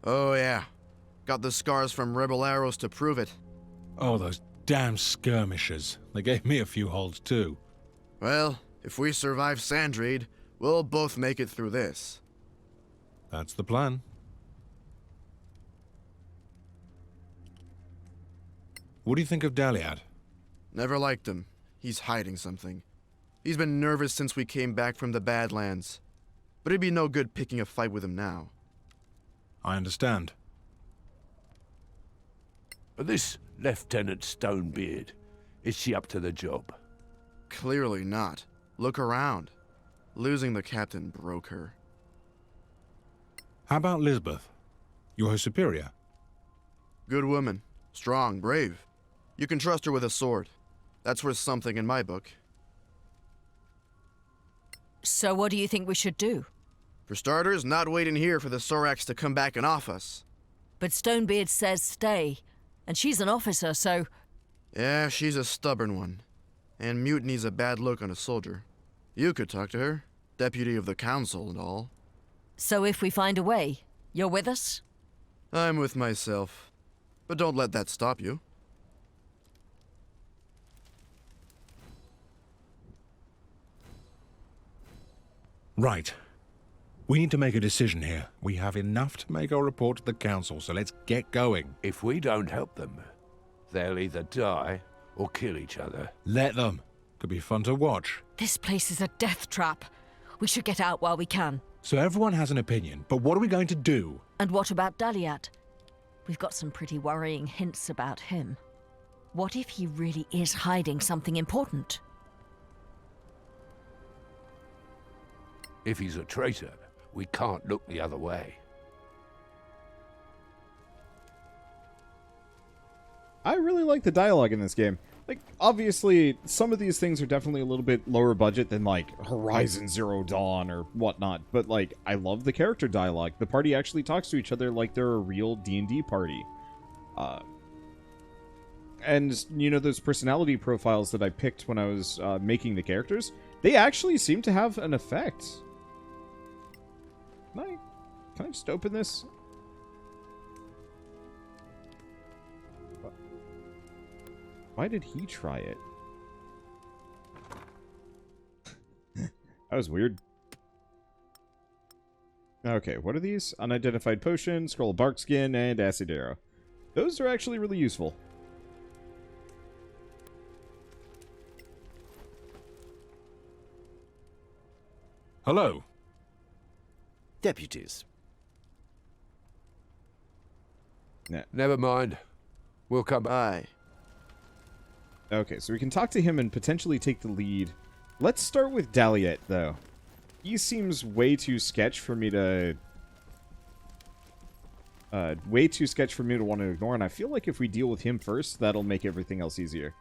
B: Oh yeah. Got the scars from rebel arrows to prove it.
F: Oh, those damn skirmishers. They gave me a few holes too.
B: Well, if we survive Sandreed, we'll both make it through this.
F: That's the plan. What do you think of Daliad?
B: Never liked him. He's hiding something. He's been nervous since we came back from the Badlands. But it'd be no good picking a fight with him now.
F: I understand.
D: This Lieutenant Stonebeard, is she up to the job?
B: Clearly not. Look around. Losing the captain broke her.
F: How about Lisbeth? You're her superior?
B: Good woman. Strong, brave. You can trust her with a sword. That's worth something in my book.
E: So what do you think we should do?
B: For starters, not wait in here for the Sorax to come back and off us.
E: But Stonebeard says stay. And she's an officer, so...
B: Yeah, she's a stubborn one. And mutiny's a bad look on a soldier. You could talk to her. Deputy of the Council and all.
E: So if we find a way, you're with us?
B: I'm with myself. But don't let that stop you.
F: Right. We need to make a decision here. We have enough to make our report to the Council, so let's get going.
D: If we don't help them, they'll either die or kill each other.
F: Let them. Could be fun to watch.
E: This place is a death trap. We should get out while we can.
F: So everyone has an opinion, but what are we going to do?
E: And what about Daliat? We've got some pretty worrying hints about him. What if he really is hiding something important?
D: If he's a traitor, we can't look the other way.
A: I really like the dialogue in this game. Like, obviously, some of these things are definitely a little bit lower budget than, like, Horizon Zero Dawn or whatnot, but, like, I love the character dialogue. The party actually talks to each other like they're a real D&D party. And, you know, those personality profiles that I picked when I was making the characters, they actually seem to have an effect. Can I just open this? Why did he try it? That was weird. Okay, what are these? Unidentified potion, scroll of bark skin, and acid arrow. Those are actually really useful.
F: Hello.
P: Deputies.
D: Never mind. We'll come
B: by.
A: Okay, so we can talk to him and potentially take the lead. Let's start with Daliat, though. He seems way too sketch for me to... way too sketch for me to want to ignore, and I feel like if we deal with him first, that'll make everything else easier.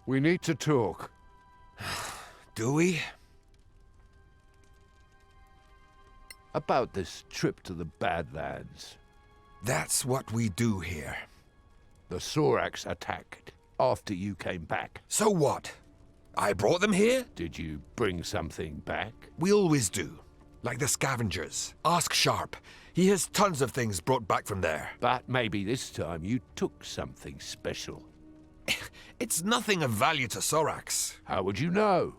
D: We need to talk.
I: Do we?
D: About this trip to the Badlands.
I: That's what we do here.
D: The Sorax attacked after you came back.
I: So what? I brought them here?
D: Did you bring something back?
I: We always do. like the scavengers. Ask Sharp. He has tons of things brought back from there.
D: But maybe this time you took something special.
I: It's nothing of value to Sorax.
D: How would you know?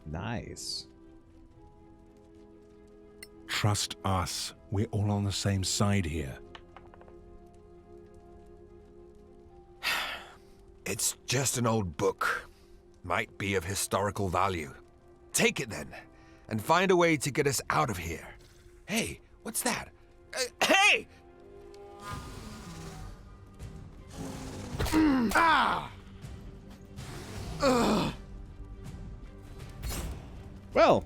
A: Nice.
F: Trust us. We're all on the same side here.
I: It's just an old book. Might be of historical value. Take it then, and find a way to get us out of here. Hey, what's that? Hey! Ah! Ugh.
A: Well.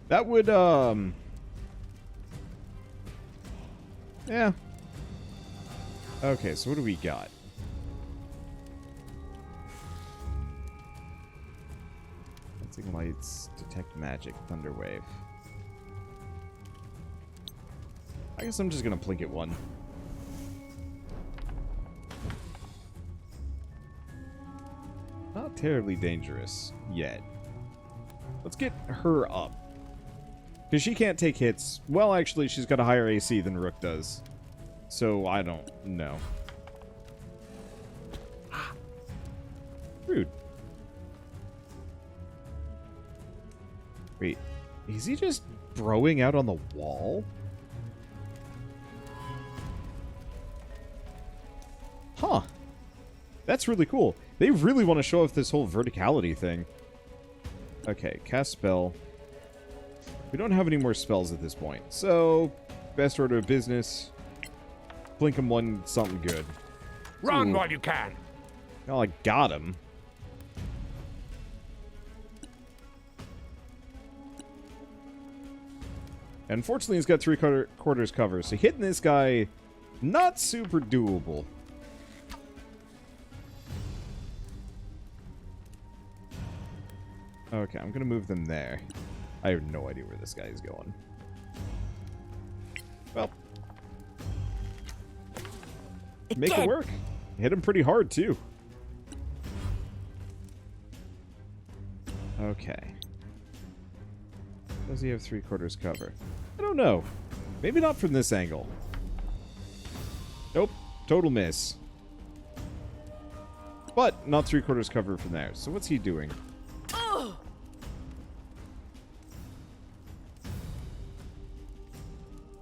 A: That would, yeah. Okay, so what do we got? Sensing lights, detect magic, thunder wave. I guess I'm just gonna plink it one. Not terribly dangerous yet. Let's get her up. Because she can't take hits. Well, actually, she's got a higher AC than Rook does. So, I don't know. Rude. Wait, is he just broing out on the wall? Huh. That's really cool. They really want to show off this whole verticality thing. Okay, cast spell. We don't have any more spells at this point, so best order of business. Blink him one something good.
D: Run
A: Ooh.
D: while you can.
A: Oh, I got him. Unfortunately, he's got 3/4 cover, so hitting this guy, not super doable. Okay, I'm gonna move them there. I have no idea where this guy is going. Well, make it work. Hit him pretty hard, too. Okay. Does he have 3/4 cover? I don't know. Maybe not from this angle. Nope. Total miss. But not 3/4 cover from there. So what's he doing?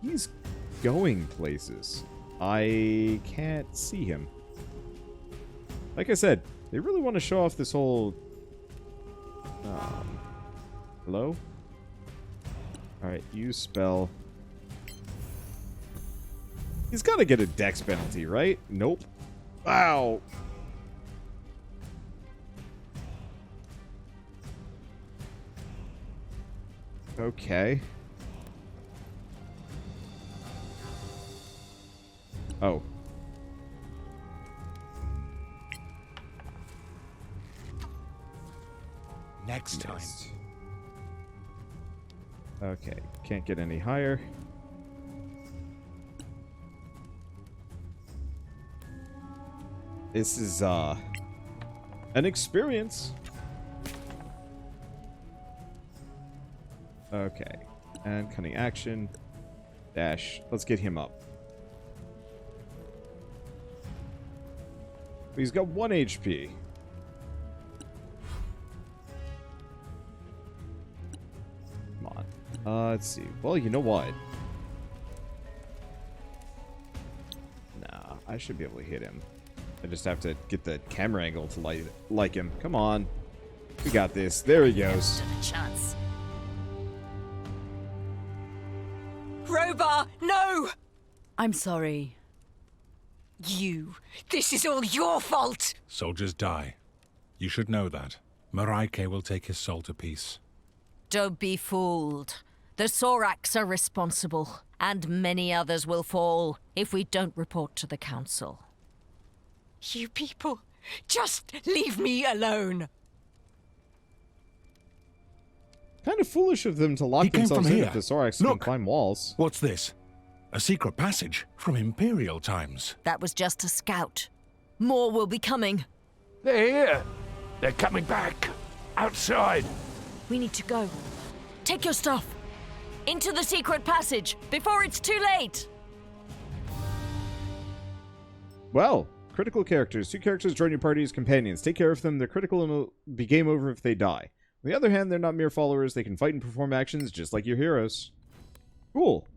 A: He's going places. I can't see him. Like I said, they really want to show off this whole... hello? Alright, use spell. He's got to get a dex penalty, right? Nope. Wow. Okay. Oh.
K: Next time.
A: Okay, can't get any higher. This is, an experience. Okay, and cunning action. Dash. Let's get him up. He's got 1 HP. Come on. Let's see. Well, you know what? Nah, I should be able to hit him. I just have to get the camera angle to like him. Come on. We got this. There he goes.
C: Chance.
O: Robar, no!
L: I'm sorry.
O: This is all your fault!
F: Soldiers die. You should know that. Maraike will take his soul to peace.
E: Don't be fooled. The Sorax are responsible, and many others will fall if we don't report to the council.
O: You people, just leave me alone!
A: Kind of foolish of them to lock themselves in if the Sorax can climb walls.
F: What's this? A secret passage from Imperial times.
E: That was just a scout. More will be coming.
D: They're here. They're coming back. Outside.
E: We need to go. Take your stuff. Into the secret passage, before it's too late!
A: Well, critical characters. 2 characters join your party as companions. Take care of them. They're critical and will be game over if they die. On the other hand, they're not mere followers. They can fight and perform actions just like your heroes. Cool.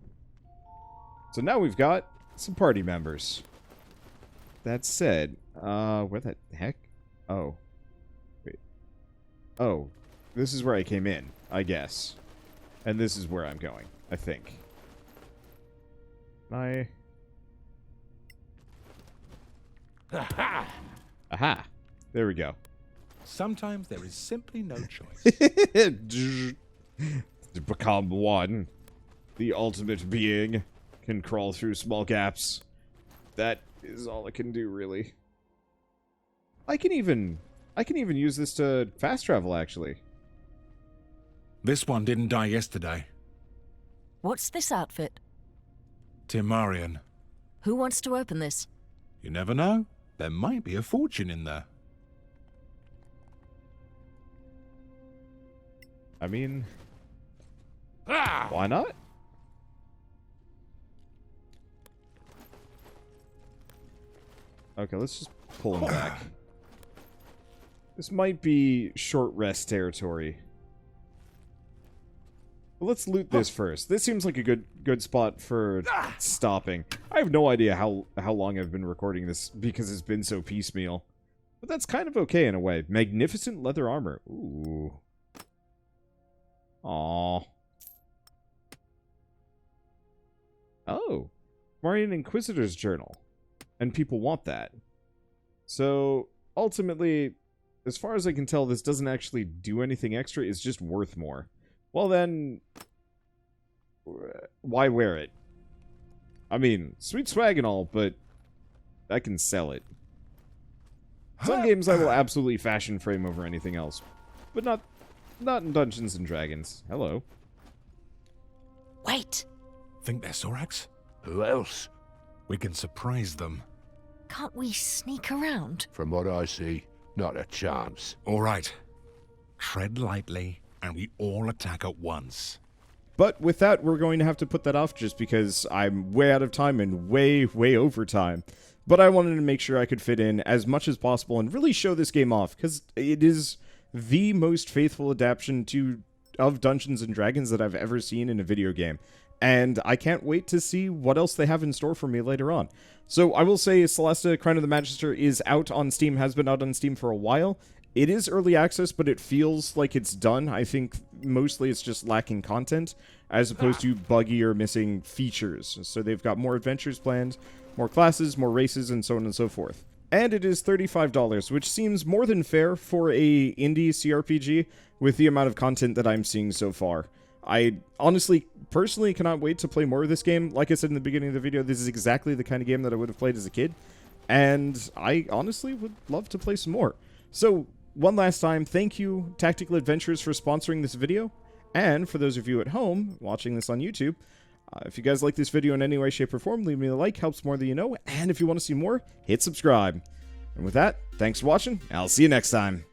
A: So now we've got some party members. That said, where the heck? Oh. Wait. Oh. This is where I came in, I guess. And this is where I'm going, I think. Aha! Aha! There we go.
K: Sometimes there is simply no choice.
A: To become one. The ultimate being can crawl through small gaps. That is all it can do, really. I can even use this to fast travel, actually.
F: This one didn't die yesterday.
E: What's this outfit?
F: Timarian.
E: Who wants to open this?
F: You never know. There might be a fortune in there.
A: I mean... why not? Okay, let's just pull him back. This might be short rest territory. Well, let's loot this first. This seems like a good spot for stopping. I have no idea how long I've been recording this because it's been so piecemeal. But that's kind of okay in a way. Magnificent leather armor. Ooh. Aww. Oh. Marian Inquisitor's Journal. And people want that. So, ultimately, as far as I can tell, this doesn't actually do anything extra. It's just worth more. Well then, why wear it? I mean, sweet swag and all, but I can sell it. Some games I will absolutely fashion frame over anything else, but not in Dungeons and Dragons. Hello.
E: Wait!
F: Think they're Sorax?
D: Who else?
F: We can surprise them.
E: Can't we sneak around?
D: From what I see, not a chance.
F: All right. Tread lightly, and we all attack at once.
A: But with that, we're going to have to put that off just because I'm way out of time and way over time. But I wanted to make sure I could fit in as much as possible and really show this game off, because it is the most faithful adaptation of Dungeons and Dragons that I've ever seen in a video game. And I can't wait to see what else they have in store for me later on. So I will say Solasta, Crown of the Magister is out on Steam, has been out on Steam for a while. It is early access, but it feels like it's done. I think mostly it's just lacking content, as opposed to buggy or missing features. So they've got more adventures planned, more classes, more races, and so on and so forth. And it is $35, which seems more than fair for a indie CRPG with the amount of content that I'm seeing so far. I honestly, personally cannot wait to play more of this game. Like I said in the beginning of the video, this is exactly the kind of game that I would have played as a kid. And I honestly would love to play some more. So, one last time, thank you, Tactical Adventures, for sponsoring this video. And for those of you at home watching this on YouTube, if you guys like this video in any way, shape, or form, leave me a like, helps more than you know. And if you want to see more, hit subscribe. And with that, thanks for watching, I'll see you next time.